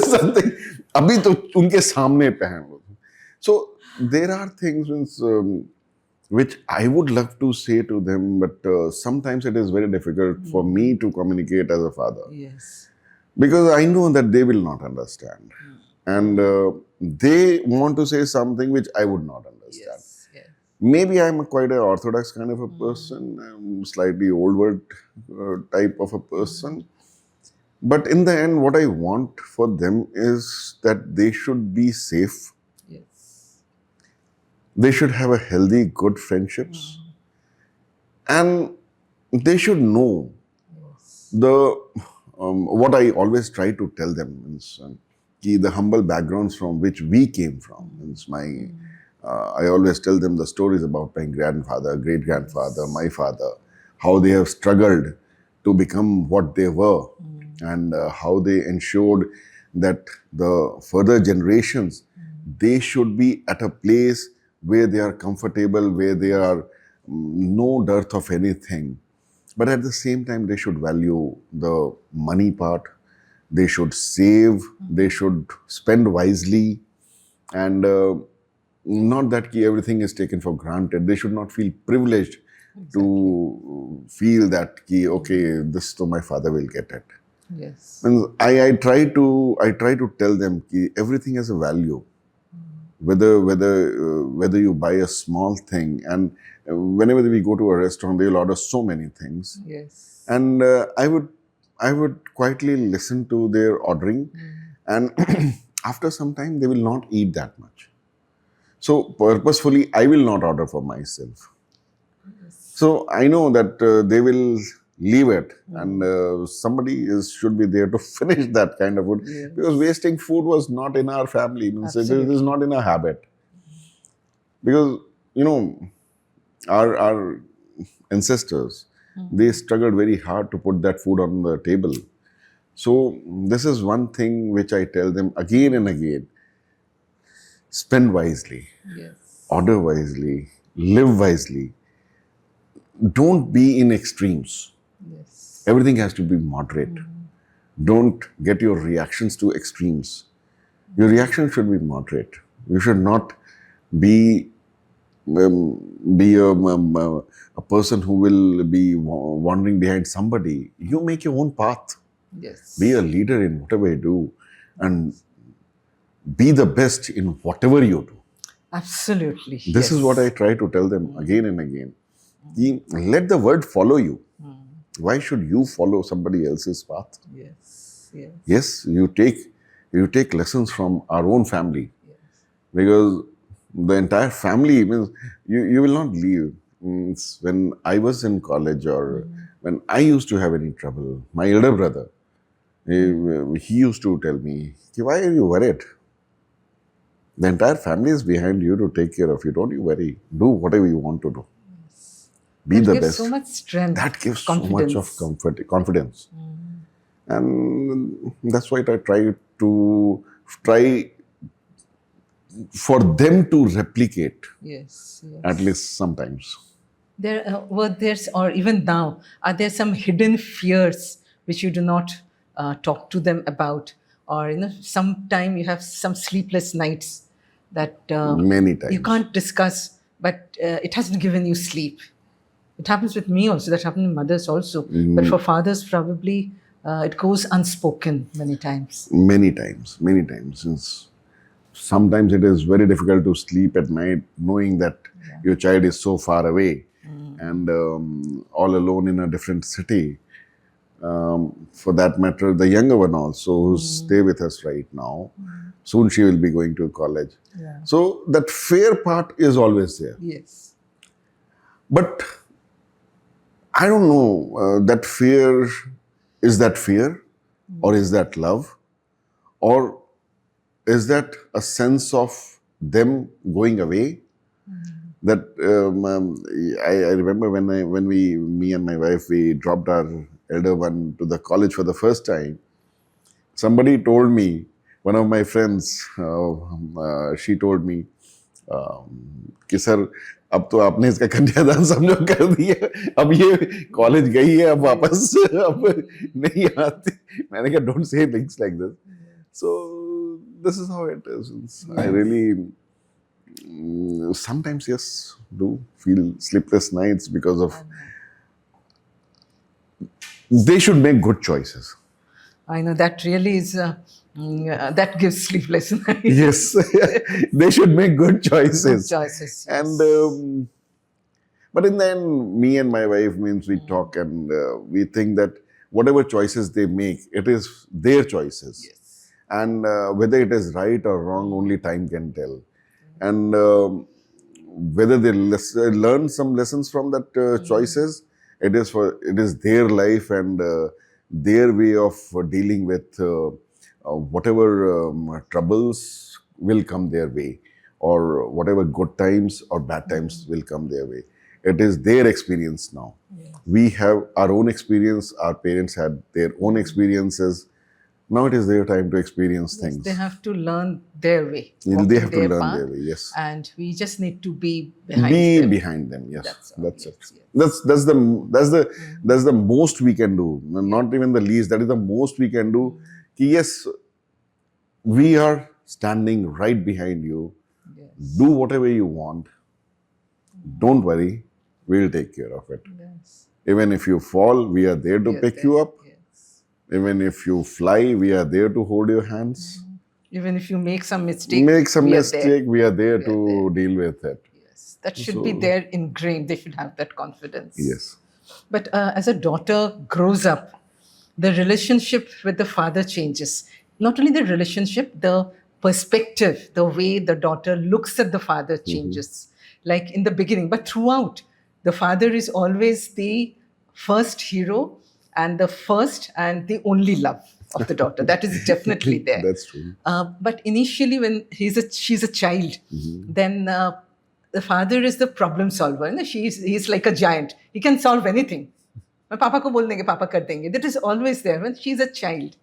[SPEAKER 2] Something अभी तो उनके सामने पहन लो. So there are things which I would love to say to them, but sometimes it is very difficult for me to communicate as a father.
[SPEAKER 1] Yes.
[SPEAKER 2] Because I know that they will not understand. And they want to say something which I would not understand.
[SPEAKER 1] Yes.
[SPEAKER 2] Maybe I'm quite an orthodox kind of a person. I'm slightly old world type of a person. But in the end, what I want for them is that they should be safe.
[SPEAKER 1] Yes.
[SPEAKER 2] They should have a healthy, good friendships. And they should know what I always try to tell them is the humble backgrounds from which we came from. I always tell them the stories about my grandfather, great-grandfather, my father, how they have struggled to become what they were, and how they ensured that the further generations, they should be at a place where they are comfortable, where there are no dearth of anything. But at the same time, they should value the money part. They should save. They should spend wisely. And not that everything is taken for granted. They should not feel privileged to feel that, okay, this to my father will get it.
[SPEAKER 1] Yes.
[SPEAKER 2] And I try to tell them everything has a value. Whether you buy a small thing, and whenever we go to a restaurant, they'll order so many things.
[SPEAKER 1] Yes.
[SPEAKER 2] And I would quietly listen to their ordering, and after some time they will not eat that much. So purposefully, I will not order for myself. So I know that they will leave it, and somebody should be there to finish that kind of food.
[SPEAKER 1] Yes.
[SPEAKER 2] Because wasting food was not in our family. It is not in our habit. Because, our ancestors, they struggled very hard to put that food on the table. So this is one thing which I tell them again and again. Spend wisely.
[SPEAKER 1] Yes.
[SPEAKER 2] Order wisely. Live wisely. Don't be in extremes.
[SPEAKER 1] Yes.
[SPEAKER 2] Everything has to be moderate. Don't get your reactions to extremes. Your reaction should be moderate. You should not be a person who will be wandering behind somebody. You make your own path.
[SPEAKER 1] Yes.
[SPEAKER 2] Be a leader in whatever you do, and be the best in whatever you do.
[SPEAKER 1] Absolutely.
[SPEAKER 2] This is
[SPEAKER 1] yes.
[SPEAKER 2] what I try to tell them again and again. Let the word follow you. Why should you follow somebody else's path?
[SPEAKER 1] Yes. Yes.
[SPEAKER 2] Yes, you take lessons from our own family, because the entire family means you will not leave. When I was in college or when I used to have any trouble, my elder brother, he used to tell me, "Ki, why are you worried? The entire family is behind you to take care of you. Don't you worry. Do whatever you want to do. Be
[SPEAKER 1] That
[SPEAKER 2] the
[SPEAKER 1] gives
[SPEAKER 2] best."
[SPEAKER 1] so much strength.
[SPEAKER 2] That gives so much of confidence. And that's why I try for them to replicate,
[SPEAKER 1] Yes. Yes.
[SPEAKER 2] at least sometimes.
[SPEAKER 1] There's, or even now, are there some hidden fears which you do not talk to them about, or sometime you have some sleepless nights that
[SPEAKER 2] Many
[SPEAKER 1] you
[SPEAKER 2] times.
[SPEAKER 1] can't discuss, but it hasn't given you sleep. It happens with me also. That happens with mothers also. But for fathers, probably it goes unspoken many times.
[SPEAKER 2] Many times. Since sometimes it is very difficult to sleep at night knowing that your child is so far away and all alone in a different city. For that matter, the younger one also, who stay with us right now, soon she will be going to college.
[SPEAKER 1] Yeah.
[SPEAKER 2] So that fear part is always there.
[SPEAKER 1] Yes.
[SPEAKER 2] But I don't know, that fear, is that fear or is that love, or is that a sense of them going away? That I remember me and my wife, we dropped our elder one to the college for the first time. Somebody told me, one of my friends, she told me, कि sir अब तो आपने इसका कन्यादान समझो कर दिया, अब ये कॉलेज गई है, अब वापस अब नहीं आती. मैंने कहा don't say things like this. So this is how it is. I really sometimes, yes, do feel sleepless nights because of. They should make good choices.
[SPEAKER 1] I know that really is that gives sleepless nights.
[SPEAKER 2] Yes, they should make good choices.
[SPEAKER 1] Good choices, yes.
[SPEAKER 2] And but in the end, me and my wife means we talk and we think that whatever choices they make, it is their choices.
[SPEAKER 1] Yes.
[SPEAKER 2] And whether it is right or wrong, only time can tell. And whether they learn some lessons from that choices, it is their life and their way of dealing with whatever troubles will come their way, or whatever good times or bad times will come their way. It is their experience now.
[SPEAKER 1] Yes.
[SPEAKER 2] We have our own experience. Our parents had their own experiences. Now it is their time to experience things.
[SPEAKER 1] They have to learn their way.
[SPEAKER 2] They have to learn their way. Yes.
[SPEAKER 1] And we just need to be behind them.
[SPEAKER 2] Yes, that's it.
[SPEAKER 1] Yes.
[SPEAKER 2] That's the most we can do. Not even the least. That is the most we can do. Yes, we are standing right behind you.
[SPEAKER 1] Yes.
[SPEAKER 2] Do whatever you want. Don't worry. We'll take care of it.
[SPEAKER 1] Yes.
[SPEAKER 2] Even if you fall, we are there to pick you up.
[SPEAKER 1] Yes.
[SPEAKER 2] Even if you fly, we are there to hold your hands.
[SPEAKER 1] Even if you make some mistake,
[SPEAKER 2] we are there to deal with it.
[SPEAKER 1] Yes. That should be there ingrained. They should have that confidence.
[SPEAKER 2] Yes.
[SPEAKER 1] But as a daughter grows up, the relationship with the father changes. Not only the relationship, the perspective, the way the daughter looks at the father changes. Like in the beginning, but throughout, the father is always the first hero and the first and the only love of the daughter. That is definitely there.
[SPEAKER 2] That's true.
[SPEAKER 1] But initially, when she's a child, then the father is the problem solver. He's like a giant. He can solve anything. Papa ko bol denge, Papa kar denge. That is always there when she's a child.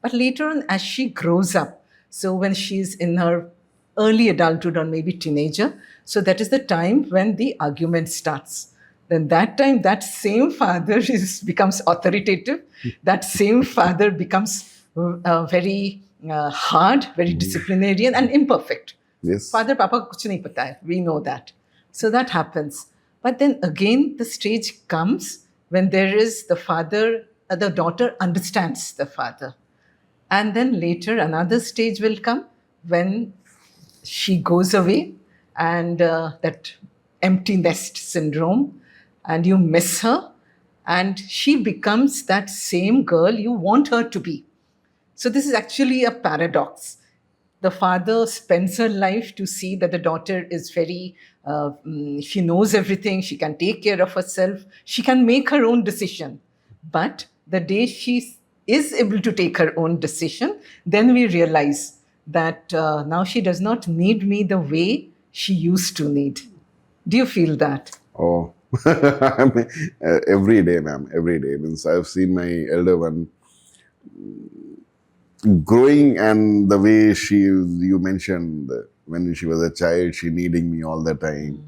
[SPEAKER 1] But later on, as she grows up, so when she's in her early adulthood or maybe teenager, so that is the time when the argument starts. Then that time, that same father becomes authoritative. That same father becomes very hard, very disciplinarian and imperfect.
[SPEAKER 2] Yes.
[SPEAKER 1] Father, Papa, kuch nahi pata hai. We know that. So that happens. But then again, the stage comes when there is the father, the daughter understands the father. And then later, another stage will come when she goes away and that empty nest syndrome, and you miss her, and she becomes that same girl you want her to be. So this is actually a paradox. The father spends her life to see that the daughter is she knows everything, she can take care of herself, she can make her own decision. But the day she is able to take her own decision, then we realize that now she does not need me the way she used to need. Do you feel that?
[SPEAKER 2] Oh, I mean, every day, ma'am, every day. Means I've seen my elder one growing, and the way you mentioned, when she was a child, she needing me all the time,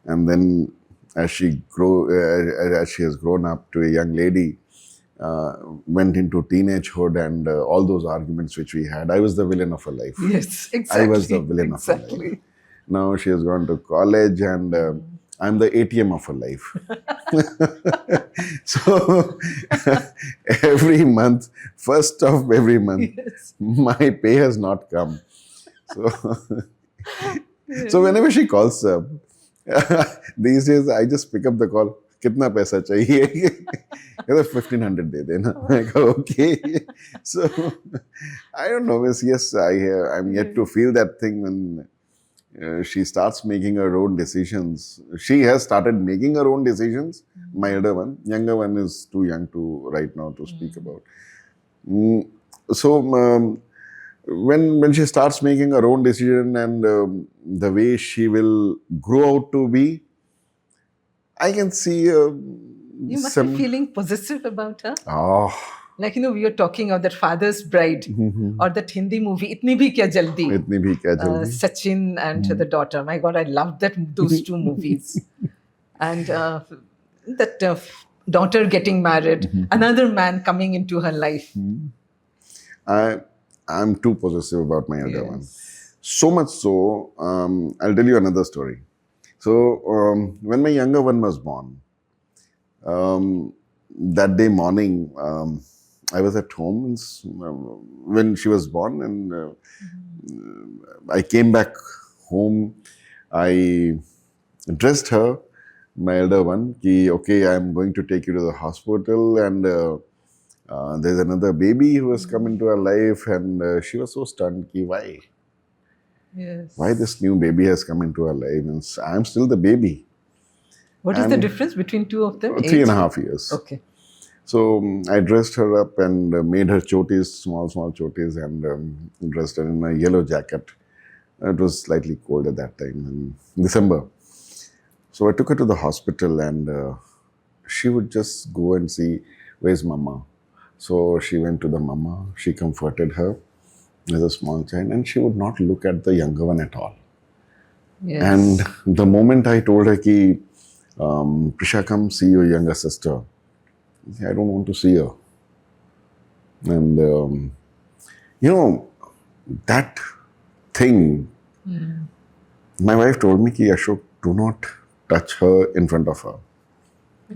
[SPEAKER 2] and then as she has grown up to a young lady, went into teenagehood, and all those arguments which we had, I was the villain of her life.
[SPEAKER 1] Yes, exactly.
[SPEAKER 2] I was the villain of her life. Now she has gone to college, and I'm the ATM of her life. So every month, first of every month,
[SPEAKER 1] Yes.
[SPEAKER 2] my pay has not come. So, so whenever she calls up, these days I just pick up the call. कितना पैसा चाहिए? 1,500 दे देना. I go, okay. So I don't know. Yes, I'm yet to feel that thing when she starts making her own decisions. She has started making her own decisions. My elder one, younger one is too young to right now to speak about. So when she starts making her own decision, and the way she will grow out to be, I can see.
[SPEAKER 1] You must be feeling possessive about her.
[SPEAKER 2] Oh.
[SPEAKER 1] Like, we were talking of that Father's Bride, or that Hindi movie, Itni Bhi Kya Jaldi.
[SPEAKER 2] Itni Bhi Kya Jaldi.
[SPEAKER 1] Sachin and the daughter. My God, I loved those two movies. And that daughter getting married, another man coming into her life.
[SPEAKER 2] I'm too possessive about my elder one. So much so, I'll tell you another story. So when my younger one was born, that day morning, I was at home when she was born, and I came back home. I dressed her, my elder one, ki, okay, I'm going to take you to the hospital, and there's another baby who has come into her life, and she was so stunned, ki, why?
[SPEAKER 1] Yes.
[SPEAKER 2] Why this new baby has come into her life? And I'm still the baby.
[SPEAKER 1] What is the difference between two of them?
[SPEAKER 2] 3.5 years.
[SPEAKER 1] Okay.
[SPEAKER 2] So I dressed her up and made her chotis, small chotis, and dressed her in a yellow jacket. It was slightly cold at that time in December. So I took her to the hospital, and she would just go and see, where's mama? So she went to the mama, she comforted her as a small child, and she would not look at the younger one at all.
[SPEAKER 1] Yes.
[SPEAKER 2] And the moment I told her, ki, Prisha, come see your younger sister, I don't want to see her. And, that thing, my wife told me, ki, Ashok, do not touch her in front of her.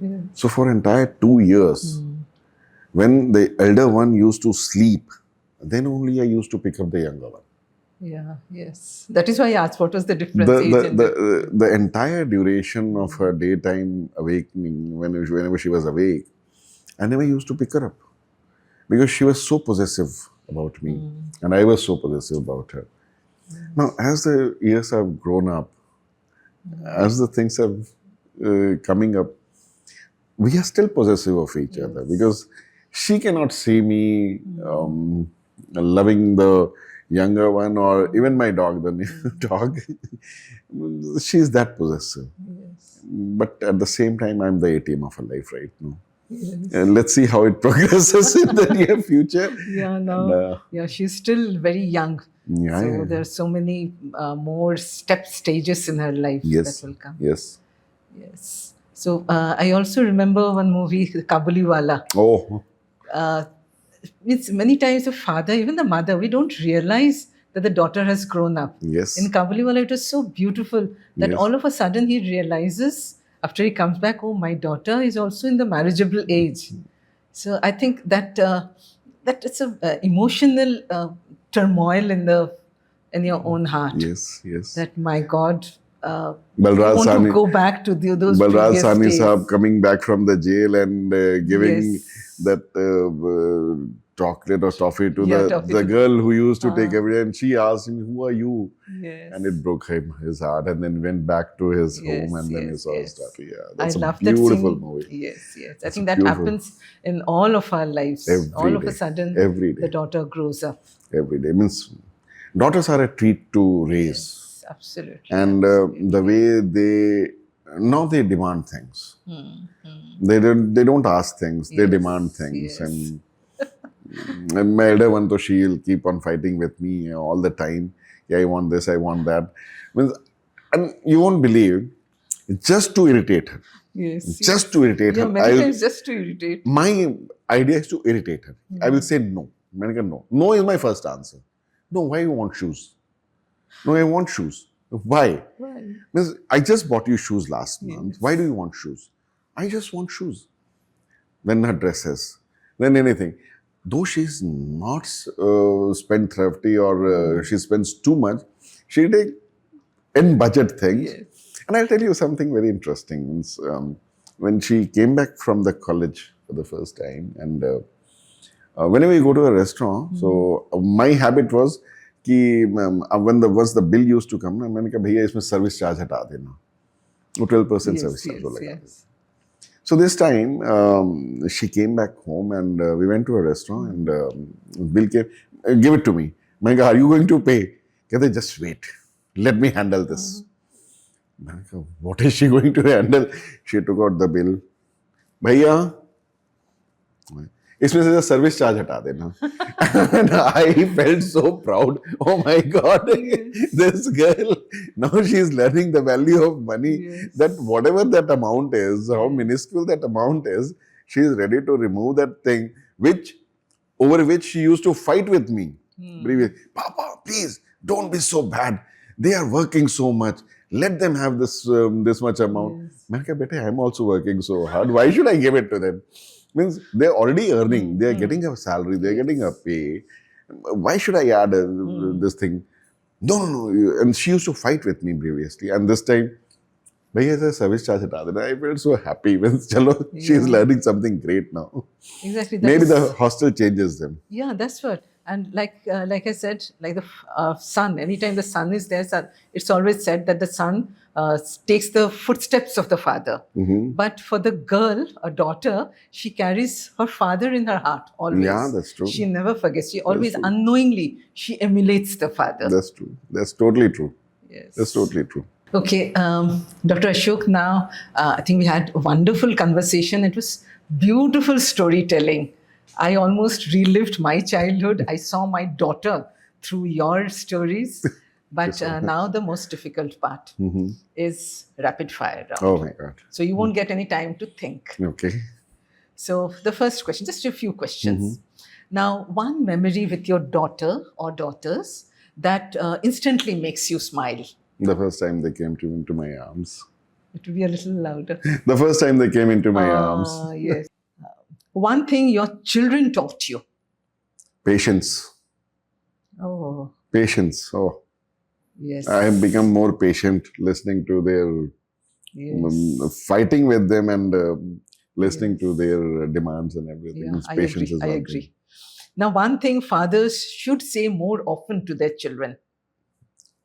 [SPEAKER 1] Yes.
[SPEAKER 2] So for entire 2 years, when the elder one used to sleep, then only I used to pick up the younger one.
[SPEAKER 1] Yeah, yes. That is why I asked what was the difference.
[SPEAKER 2] The entire duration of her daytime awakening, whenever she was awake, I never used to pick her up, because she was so possessive about me, and I was so possessive about her. Now, as the years have grown up, as the things have coming up, we are still possessive of each other, because she cannot see me loving the younger one, or even my dog, the new dog. She's that possessive.
[SPEAKER 1] Yes.
[SPEAKER 2] But at the same time, I'm the ATM of her life right now.
[SPEAKER 1] Yes.
[SPEAKER 2] And let's see how it progresses in the near future.
[SPEAKER 1] Yeah, no. She's still very young.
[SPEAKER 2] Yeah,
[SPEAKER 1] so there are so many more stages in her life that will come.
[SPEAKER 2] Yes.
[SPEAKER 1] Yes. So I also remember one movie, Kabuliwala.
[SPEAKER 2] Oh.
[SPEAKER 1] It's many times the father, even the mother, we don't realize that the daughter has grown up.
[SPEAKER 2] Yes.
[SPEAKER 1] In Kabuliwala, it was so beautiful that all of a sudden he realizes, after he comes back, oh, my daughter is also in the marriageable age. So I think that it's a emotional turmoil in your own heart.
[SPEAKER 2] Yes.
[SPEAKER 1] That, my God,
[SPEAKER 2] Balraj
[SPEAKER 1] want to
[SPEAKER 2] Sahni,
[SPEAKER 1] go back to those
[SPEAKER 2] Balraj
[SPEAKER 1] previous
[SPEAKER 2] Sahni
[SPEAKER 1] days.
[SPEAKER 2] Sahab coming back from the jail and giving
[SPEAKER 1] Yes.
[SPEAKER 2] that chocolate or toffee to
[SPEAKER 1] Yeah, toffee
[SPEAKER 2] the
[SPEAKER 1] to-
[SPEAKER 2] girl who used to take every day, and she asked him, "Who are you?"
[SPEAKER 1] Yes.
[SPEAKER 2] And it broke his heart, and then went back to his home, and then he
[SPEAKER 1] Yes,
[SPEAKER 2] saw his
[SPEAKER 1] yes.
[SPEAKER 2] daughter. Yeah,
[SPEAKER 1] I
[SPEAKER 2] that's a
[SPEAKER 1] love that
[SPEAKER 2] beautiful
[SPEAKER 1] scene.
[SPEAKER 2] movie.
[SPEAKER 1] Yes, yes. I
[SPEAKER 2] That's
[SPEAKER 1] think that
[SPEAKER 2] beautiful.
[SPEAKER 1] happens in all of our lives.
[SPEAKER 2] Every
[SPEAKER 1] all of a
[SPEAKER 2] day.
[SPEAKER 1] sudden,
[SPEAKER 2] Every day.
[SPEAKER 1] the daughter grows up.
[SPEAKER 2] Every day means daughters are a treat to raise,
[SPEAKER 1] Yes, absolutely.
[SPEAKER 2] and the way they demand things. They don't ask things. They
[SPEAKER 1] Yes,
[SPEAKER 2] demand things,
[SPEAKER 1] yes.
[SPEAKER 2] and my elder one, so she'll keep on fighting with me all the time. Yeah, I want this, I want that. Means, and you won't believe, just to irritate her.
[SPEAKER 1] Yes.
[SPEAKER 2] Just to irritate
[SPEAKER 1] Yeah,
[SPEAKER 2] her.
[SPEAKER 1] many times just to irritate.
[SPEAKER 2] My idea is to irritate her. I will say no. Manika, no. No is my first answer. No, why you want shoes? No, I want shoes. Why?
[SPEAKER 1] Why?
[SPEAKER 2] Means, I just bought you shoes last month.
[SPEAKER 1] Yes.
[SPEAKER 2] Why do you want shoes? I just want shoes. Then her dresses. Then anything. Though she's not spendthrifty or she spends too much, she take in budget things.
[SPEAKER 1] Yes.
[SPEAKER 2] And I'll tell you something very interesting. Means, when she came back from the college for the first time, and whenever you go to a restaurant, so my habit was कि once the bill used to come, मैंने कहा भैया इसमें service charge हटा देना, 12% service charge वो लगा देना. So this time she came back home and we went to a restaurant and bill came, give it to me. मैंने कहा, are you going to pay? कहते just wait, let me handle this. मैंने कहा, what is she going to handle? She took out the bill. भैया इसमें से service charge हटा देना. And I felt so proud. Oh my God, this girl, now she's learning the value of money.
[SPEAKER 1] Yes.
[SPEAKER 2] That whatever that amount is, how minuscule that amount is, she is ready to remove that thing over which she used to fight with me. Papa, please don't be so bad. They are working so much. Let them have this much amount. मैंने कहा, बेटे, I'm also working so hard. Why should I give it to them? Means they're already earning. They're getting a salary. They're getting a pay. Why should I add this thing? No. And she used to fight with me previously. And this time, भैया ऐसा service charge हटा देना. I felt so happy. Means चलो, she's learning something great now.
[SPEAKER 1] Exactly.
[SPEAKER 2] Maybe the hostel changes them.
[SPEAKER 1] Yeah, that's what. And like I said, like the sun, anytime the sun is there, it's always said that the son takes the footsteps of the father. But for the girl, a daughter, she carries her father in her heart always.
[SPEAKER 2] Yeah, that's true.
[SPEAKER 1] She never forgets. She always unknowingly, she emulates the father.
[SPEAKER 2] That's true. That's totally true.
[SPEAKER 1] Yes.
[SPEAKER 2] That's totally true.
[SPEAKER 1] Okay, Dr. Ashok, now I think we had a wonderful conversation. It was beautiful storytelling. I almost relived my childhood. I saw my daughter through your stories. But now the most difficult part is rapid fire round.
[SPEAKER 2] Oh my God.
[SPEAKER 1] So you won't get any time to think.
[SPEAKER 2] Okay.
[SPEAKER 1] So the first question, just a few questions. Now, one memory with your daughter or daughters that instantly makes you smile.
[SPEAKER 2] The first time they came into my arms.
[SPEAKER 1] It will be a little louder.
[SPEAKER 2] The first time they came into my arms.
[SPEAKER 1] Yes. One thing your children taught you.
[SPEAKER 2] Patience.
[SPEAKER 1] Oh,
[SPEAKER 2] Patience. Oh,
[SPEAKER 1] yes.
[SPEAKER 2] I have become more patient listening to their, fighting with them and listening to their demands and everything.
[SPEAKER 1] Yeah, I
[SPEAKER 2] Patience
[SPEAKER 1] agree.
[SPEAKER 2] is
[SPEAKER 1] I
[SPEAKER 2] one
[SPEAKER 1] agree.
[SPEAKER 2] thing.
[SPEAKER 1] Now, one thing fathers should say more often to their children.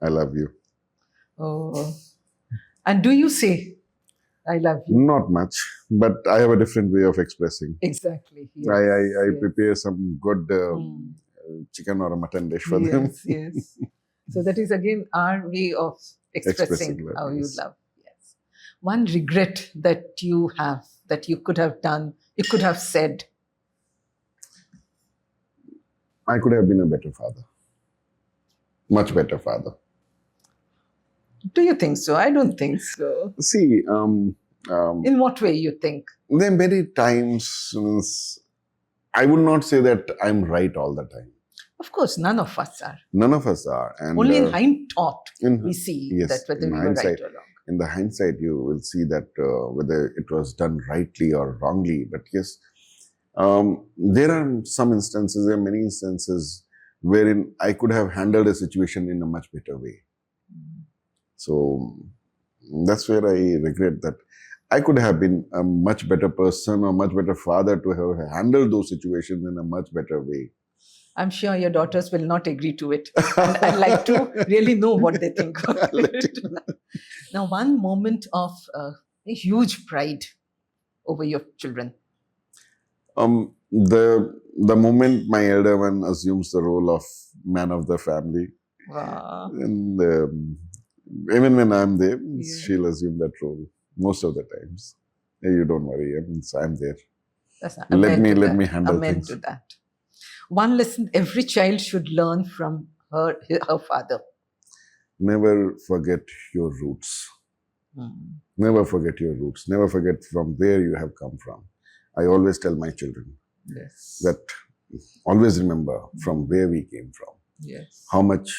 [SPEAKER 2] I love you.
[SPEAKER 1] Oh. And do you say, I love you?
[SPEAKER 2] Not much, but I have a different way of expressing.
[SPEAKER 1] Exactly. Yes.
[SPEAKER 2] I prepare some good chicken or a mutton dish for them.
[SPEAKER 1] Yes. So that is again our way of expressing
[SPEAKER 2] love,
[SPEAKER 1] how you
[SPEAKER 2] yes.
[SPEAKER 1] love. Yes. One regret that you have, that you could have done, you could have said.
[SPEAKER 2] I could have been a better father. Much better father.
[SPEAKER 1] Do you think so? I don't think so.
[SPEAKER 2] See,
[SPEAKER 1] In what way you think?
[SPEAKER 2] there are many times, I would not say that I'm right all the time.
[SPEAKER 1] Of course, none of us are.
[SPEAKER 2] None of us are. And
[SPEAKER 1] Only in hindthought
[SPEAKER 2] in-
[SPEAKER 1] we see
[SPEAKER 2] yes,
[SPEAKER 1] that whether
[SPEAKER 2] in
[SPEAKER 1] we were right
[SPEAKER 2] hindsight.
[SPEAKER 1] or wrong.
[SPEAKER 2] in the hindsight, you will see that whether it was done rightly or wrongly. But yes, there are some instances, there are many instances wherein I could have handled a situation in a much better way. So That's where I regret that I could have been a much better person or much better father to have handled those situations in a much better way.
[SPEAKER 1] I'm sure your daughters will not agree to it. And I'd like to really know what they think of
[SPEAKER 2] I'll let
[SPEAKER 1] it.
[SPEAKER 2] you know.
[SPEAKER 1] Now, one moment of a huge pride over your children.
[SPEAKER 2] The moment my elder one assumes the role of man of the family,
[SPEAKER 1] Wow.
[SPEAKER 2] and even when I'm there,
[SPEAKER 1] Yeah.
[SPEAKER 2] she'll assume that role most of the times. Hey, you don't worry, I'm there.
[SPEAKER 1] That's not,
[SPEAKER 2] Let
[SPEAKER 1] amen to
[SPEAKER 2] me
[SPEAKER 1] that.
[SPEAKER 2] handle
[SPEAKER 1] Amen
[SPEAKER 2] things.
[SPEAKER 1] to that. One lesson every child should learn from her father.
[SPEAKER 2] Never forget your roots. Never forget your roots. Never forget from where you have come from. I always tell my children
[SPEAKER 1] Yes.
[SPEAKER 2] that always remember from where we came from.
[SPEAKER 1] Yes.
[SPEAKER 2] How much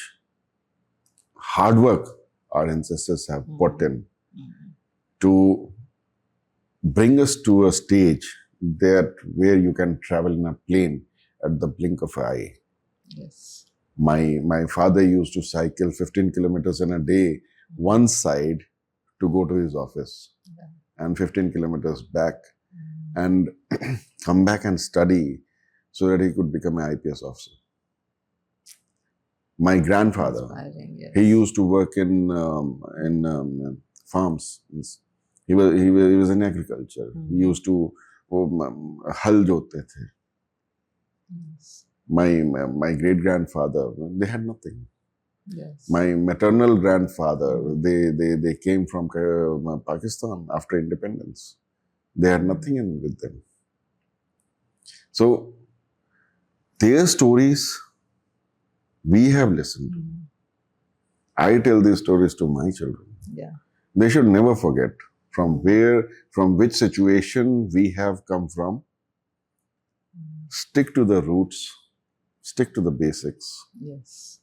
[SPEAKER 2] hard work our ancestors have put in to bring us to a stage that where you can travel in a plane at the blink of an eye.
[SPEAKER 1] Yes.
[SPEAKER 2] My father used to cycle 15 kilometers in a day, one side to go to his office, and 15 kilometers back, and come back and study so that he could become an IPS officer. My grandfather,
[SPEAKER 1] Inspiring, yes.
[SPEAKER 2] he used to work in farms. He was in agriculture. He used to hal jote the.
[SPEAKER 1] Yes.
[SPEAKER 2] My great grandfather, they had nothing.
[SPEAKER 1] Yes.
[SPEAKER 2] My maternal grandfather, they came from Pakistan after independence. They had nothing in with them. So their stories we have listened to. I tell these stories to my children.
[SPEAKER 1] Yeah.
[SPEAKER 2] They should never forget from which situation we have come from. Stick to the roots, stick to the basics.
[SPEAKER 1] Yes.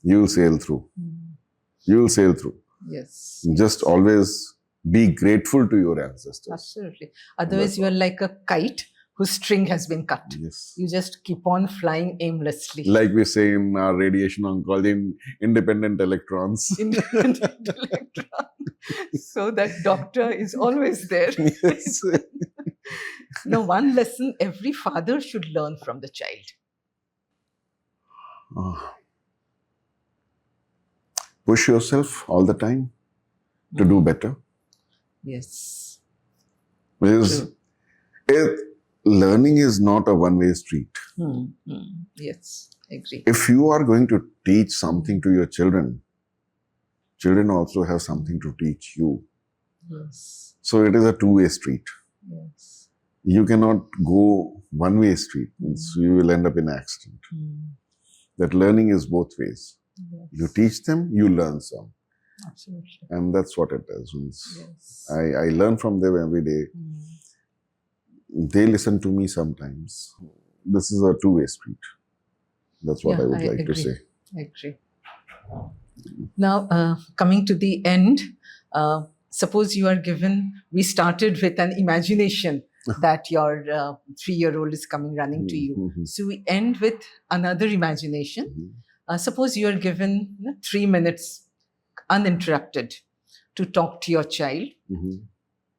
[SPEAKER 2] You'll sail through. You'll sail through.
[SPEAKER 1] Yes.
[SPEAKER 2] Just always be grateful to your ancestors.
[SPEAKER 1] Absolutely. Otherwise, you are like a kite whose string has been cut.
[SPEAKER 2] Yes.
[SPEAKER 1] You just keep on flying aimlessly.
[SPEAKER 2] Like we say in our radiation oncology, independent electrons.
[SPEAKER 1] Independent electron. So that doctor is always there.
[SPEAKER 2] Yes.
[SPEAKER 1] Now, one lesson every father should learn from the child.
[SPEAKER 2] Push yourself all the time to do better.
[SPEAKER 1] Yes.
[SPEAKER 2] Because learning is not a one-way street.
[SPEAKER 1] Yes, agree.
[SPEAKER 2] If you are going to teach something to your children, children also have something to teach you.
[SPEAKER 1] Yes.
[SPEAKER 2] So it is a two-way street.
[SPEAKER 1] Yes.
[SPEAKER 2] You cannot go one-way street. So you will end up in accident. That learning is both ways.
[SPEAKER 1] Yes.
[SPEAKER 2] You teach them, you learn some.
[SPEAKER 1] Absolutely.
[SPEAKER 2] And that's what it is.
[SPEAKER 1] Yes.
[SPEAKER 2] I learn from them every day. They listen to me sometimes. This is a two-way street. That's what I would like to say.
[SPEAKER 1] I agree. Now, coming to the end, suppose you are given, we started with an imagination that your 3-year-old is coming running to you. So we end with another imagination. Suppose you are given 3 minutes uninterrupted to talk to your child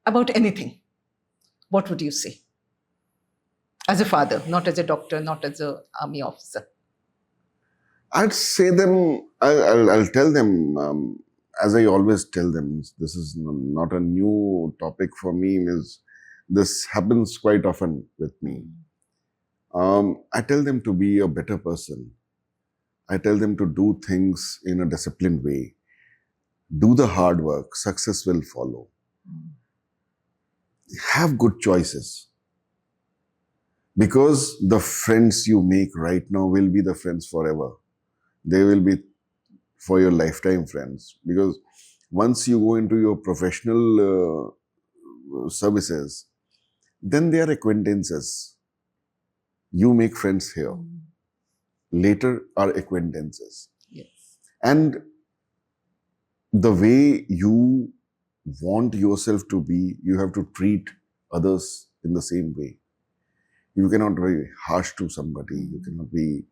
[SPEAKER 1] about anything. What would you say? As a father, not as a doctor, not as an army officer.
[SPEAKER 2] I'd say them, I'll tell them, as I always tell them, this is not a new topic for me. This happens quite often with me. I tell them to be a better person. I tell them to do things in a disciplined way. Do the hard work. Success will follow. Have good choices. Because the friends you make right now will be the friends forever. They will be for your lifetime friends. Because once you go into your professional services, then they are acquaintances. You make friends here. Later are acquaintances.
[SPEAKER 1] Yes.
[SPEAKER 2] And the way you want yourself to be, you have to treat others in the same way. You cannot be harsh to somebody. You cannot be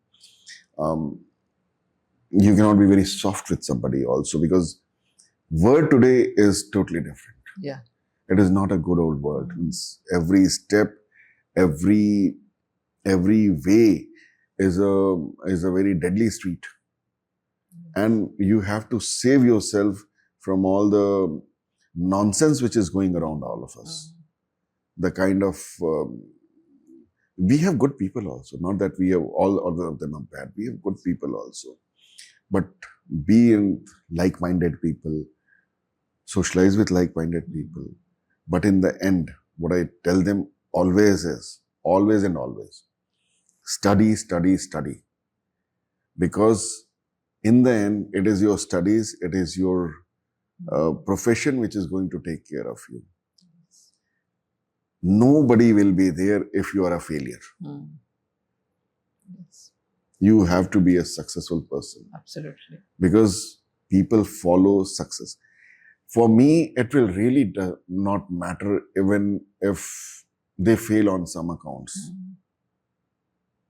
[SPEAKER 2] very soft with somebody also, because Word today is totally different.
[SPEAKER 1] Yeah.
[SPEAKER 2] It is not a good old word. It's every step, every way is a very deadly street, and you have to save yourself from all the nonsense which is going around all of us. The kind of we have good people also. Not that we have all of them are bad. We have good people also, but be in like-minded people, socialize with like-minded people. But in the end, what I tell them always is, always and always, study, study, study. Because in the end, it is your studies, it is your profession which is going to take care of you. Nobody will be there if you are a failure.
[SPEAKER 1] Yes.
[SPEAKER 2] You have to be a successful person.
[SPEAKER 1] Absolutely.
[SPEAKER 2] Because people follow success. For me, it will really not matter even if they fail on some accounts.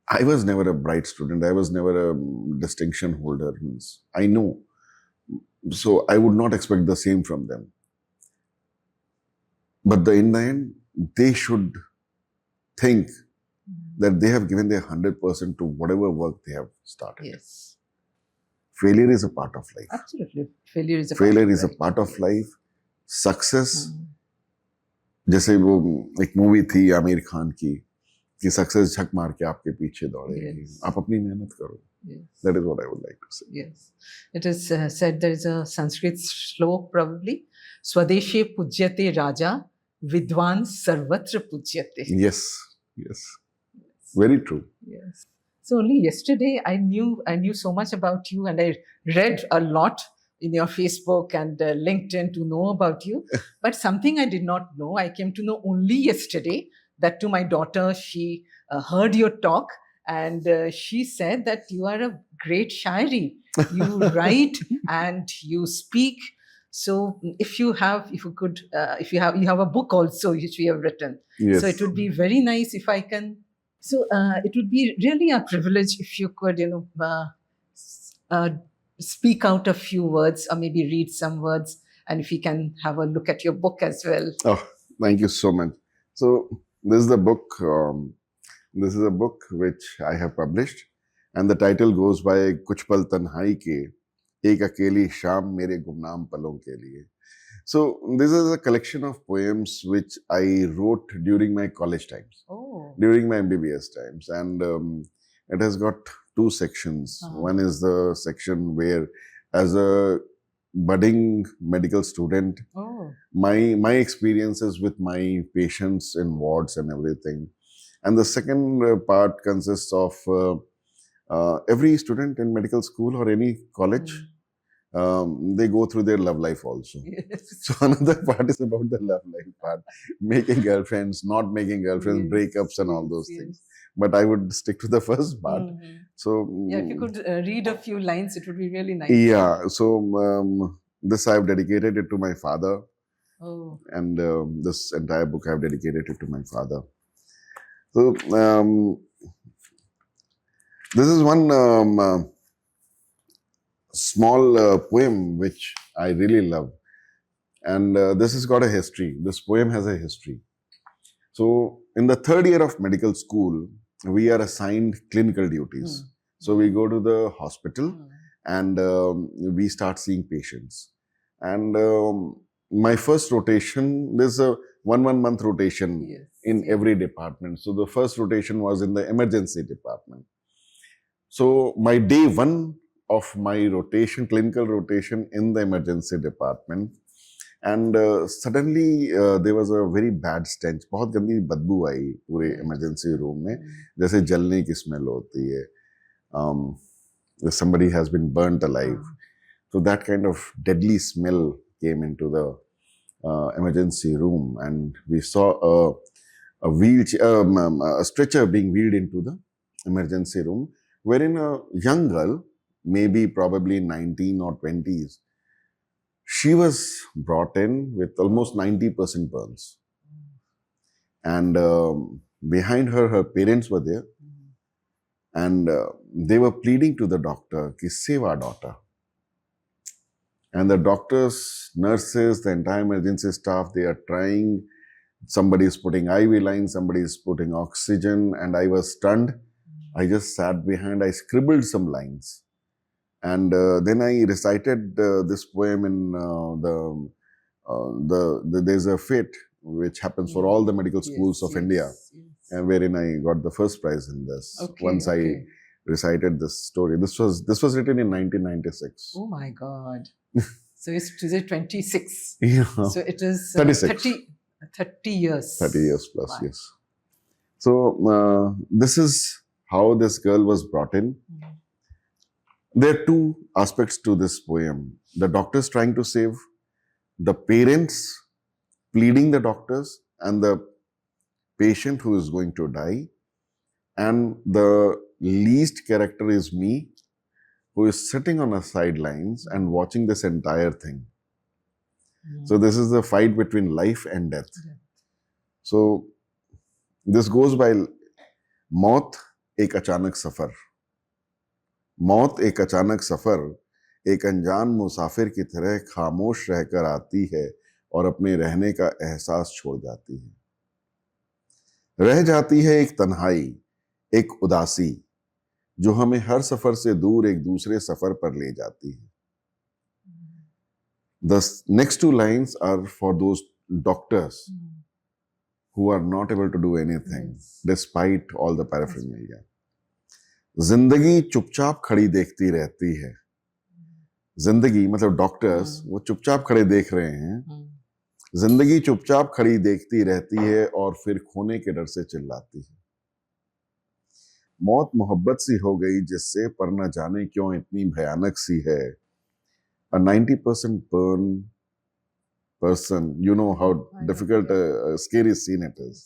[SPEAKER 2] I was never a bright student. I was never a distinction holder. I know. So I would not expect the same from them. But in the end, they should think that they have given their 100% to whatever work they have started.
[SPEAKER 1] Yes.
[SPEAKER 2] Failure is a part of life.
[SPEAKER 1] Absolutely. Failure is
[SPEAKER 2] a part of life. Success, जैसे वो एक movie थी आमिर खान की कि success झक मार के आपके पीछे दौड़ेगी. आप अपनी मेहनत करो. That is what I would like to say.
[SPEAKER 1] Yes. It is said there is a Sanskrit slok probably. Swadeshe pujyate raja, vidwan sarvatra pujyate.
[SPEAKER 2] Yes. Very true.
[SPEAKER 1] Yes. So only yesterday I knew so much about you, and I read a lot in your Facebook and LinkedIn to know about you. But something I did not know, I came to know only yesterday, that to my daughter, she heard your talk, and she said that you are a great shairi. You write and you speak. So if you have a book also which we have written.
[SPEAKER 2] Yes.
[SPEAKER 1] So it would be very nice if I can. So it would be really a privilege if you could, speak out a few words or maybe read some words, and if you can have a look at your book as well.
[SPEAKER 2] Oh, thank you so much. So this is the book. This is a book which I have published, and the title goes by Kuch Pal Tanhai Ke, Ek Akeli Sham Mere Gumnaam Palon Ke Liye. So this is a collection of poems which I wrote during my college times, during my MBBS times, and it has got two sections. One is the section where, as a budding medical student, my experiences with my patients in wards and everything. And the second part consists of every student in medical school or any college. They go through their love life also.
[SPEAKER 1] Yes.
[SPEAKER 2] So another part is about the love life part, making girlfriends, not making girlfriends, breakups and all those things. But I would stick to the first part. So
[SPEAKER 1] if you could read a few lines, it would be really nice.
[SPEAKER 2] Yeah. So this I have dedicated it to my father. And this entire book I have dedicated it to my father. So this is one small poem which I really love. And this has got a history. This poem has a history. So in the third year of medical school, we are assigned clinical duties. So we go to the hospital and we start seeing patients. And my first rotation, there's a one month rotation in every department. So the first rotation was in the emergency department. So my day one of my rotation, clinical rotation in the emergency department, and suddenly there was a very bad stench. बहुत गंदी बदबू आई पूरे emergency room में, जैसे जलने की smell होती है. Somebody has been burnt alive. So that kind of deadly smell came into the emergency room, and we saw a wheelchair, a stretcher being wheeled into the emergency room, wherein a young girl, maybe probably 19 or 20s, she was brought in with almost 90% burns. And behind her, her parents were there. And they were pleading to the doctor, ki save our daughter. And the doctors, nurses, the entire emergency staff, they are trying. Somebody is putting IV lines, somebody is putting oxygen, and I was stunned. I just sat behind, I scribbled some lines. And then I recited this poem in there's a fete which happens for all the medical schools of India, and wherein I got the first prize in this. Once I recited this story. This was written in 1996.
[SPEAKER 1] Oh my God. So it's today 26.
[SPEAKER 2] Yeah.
[SPEAKER 1] So it is
[SPEAKER 2] 36.
[SPEAKER 1] 30 years.
[SPEAKER 2] 30 years plus, wow. Yes. So this is how this girl was brought in. There are two aspects to this poem. The doctors trying to save, the parents pleading the doctors, and the patient who is going to die. And the least character is me, who is sitting on the sidelines and watching this entire thing. So this is the fight between life and death. So this goes by मौत एक अचानक सफर. मौत एक अचानक सफर एक अनजान मुसाफिर की तरह खामोश रहकर आती है और अपने रहने का एहसास छोड़ जाती है. रह जाती है एक तन्हाई, एक उदासी, जो हमें हर सफर से दूर एक दूसरे सफर पर ले जाती है. The next two lines are for those doctors who are not able to do anything despite all the paraphernalia. जिंदगी चुपचाप खड़ी देखती रहती है. जिंदगी मतलब डॉक्टर्स वो चुपचाप खड़े देख रहे हैं. जिंदगी चुपचाप खड़ी देखती रहती है और फिर खोने के डर से चिल्लाती है. मौत मोहब्बत सी हो गई जिससे, पर न जाने क्यों इतनी भयानक सी है. A 90% burn person, you know how difficult a scary scene it is.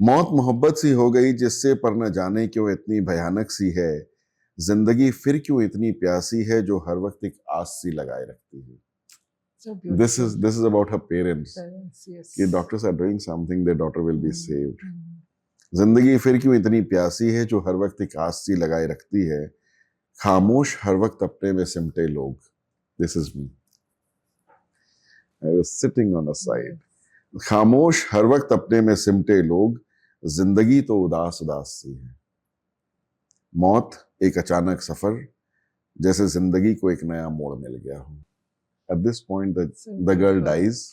[SPEAKER 2] मौत मोहब्बत सी हो गई जिससे, पर न जाने क्यों इतनी भयानक सी है. जिंदगी फिर क्यों इतनी प्यासी है जो हर वक्त एक आस सी लगाए रखती है.
[SPEAKER 1] So
[SPEAKER 2] this is about her parents.
[SPEAKER 1] Yes.
[SPEAKER 2] कि doctors are doing something, their daughter will be saved. जिंदगी फिर क्यों इतनी प्यासी है जो हर वक्त एक आस सी लगाए रखती है. खामोश हर वक्त अपने में सिमटे लोग. This is me. I was sitting on a side. खामोश हर वक्त अपने में सिमटे लोग, जिंदगी तो उदास उदास सी है. मौत एक अचानक सफर, जैसे जिंदगी को एक नया मोड़ मिल गया हो. At this point, the girl dies,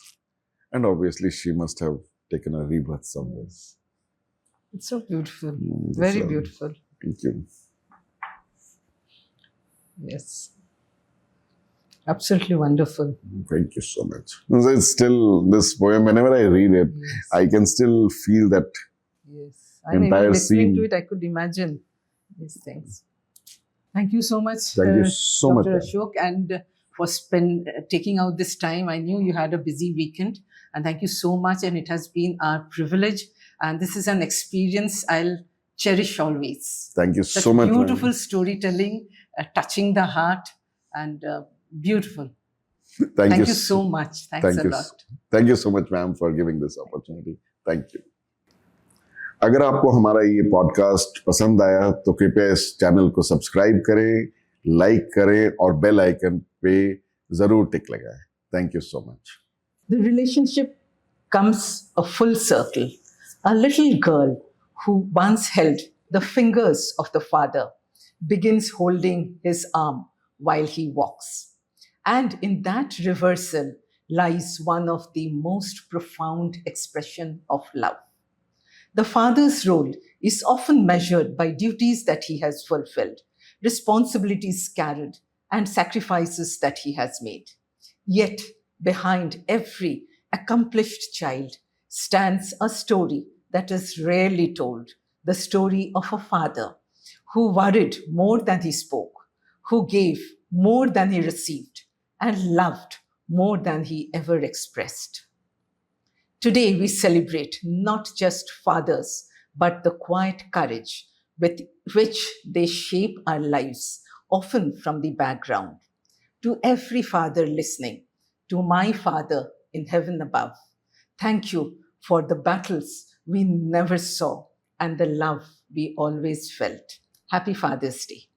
[SPEAKER 2] and obviously she must have taken a rebirth somewhere.
[SPEAKER 1] It's so beautiful. Very beautiful.
[SPEAKER 2] Thank you.
[SPEAKER 1] Yes. Absolutely wonderful.
[SPEAKER 2] Thank you so much. It's still this poem, whenever I read it, I can still feel that entire
[SPEAKER 1] listening
[SPEAKER 2] scene.
[SPEAKER 1] to it, I could imagine these things. Thank you so much.
[SPEAKER 2] Thank you so
[SPEAKER 1] Dr.
[SPEAKER 2] much.
[SPEAKER 1] Ashok, and for taking out this time. I knew you had a busy weekend, and thank you so much. And it has been our privilege. And this is an experience I'll cherish always.
[SPEAKER 2] Thank you so much.
[SPEAKER 1] Beautiful storytelling, touching the heart, and beautiful.
[SPEAKER 2] Thank you
[SPEAKER 1] so much. Thanks a lot.
[SPEAKER 2] Thank you so much, ma'am, for giving this opportunity. Thank you. अगर आपको हमारा ये podcast पसंद आया तो कृपया इस channel को सब्सक्राइब करें, लाइक करें और बेल आइकन पे जरूर टिक लगाएं. Thank you so much.
[SPEAKER 1] The relationship comes a full circle. A little girl who once held the fingers of the father begins holding his arm while he walks. And in that reversal lies one of the most profound expression of love. The father's role is often measured by duties that he has fulfilled, responsibilities carried, and sacrifices that he has made. Yet, behind every accomplished child stands a story that is rarely told, the story of a father who worried more than he spoke, who gave more than he received, and loved more than he ever expressed. Today, we celebrate not just fathers, but the quiet courage with which they shape our lives, often from the background. To every father listening, to my Father in heaven above, thank you for the battles we never saw and the love we always felt. Happy Father's Day.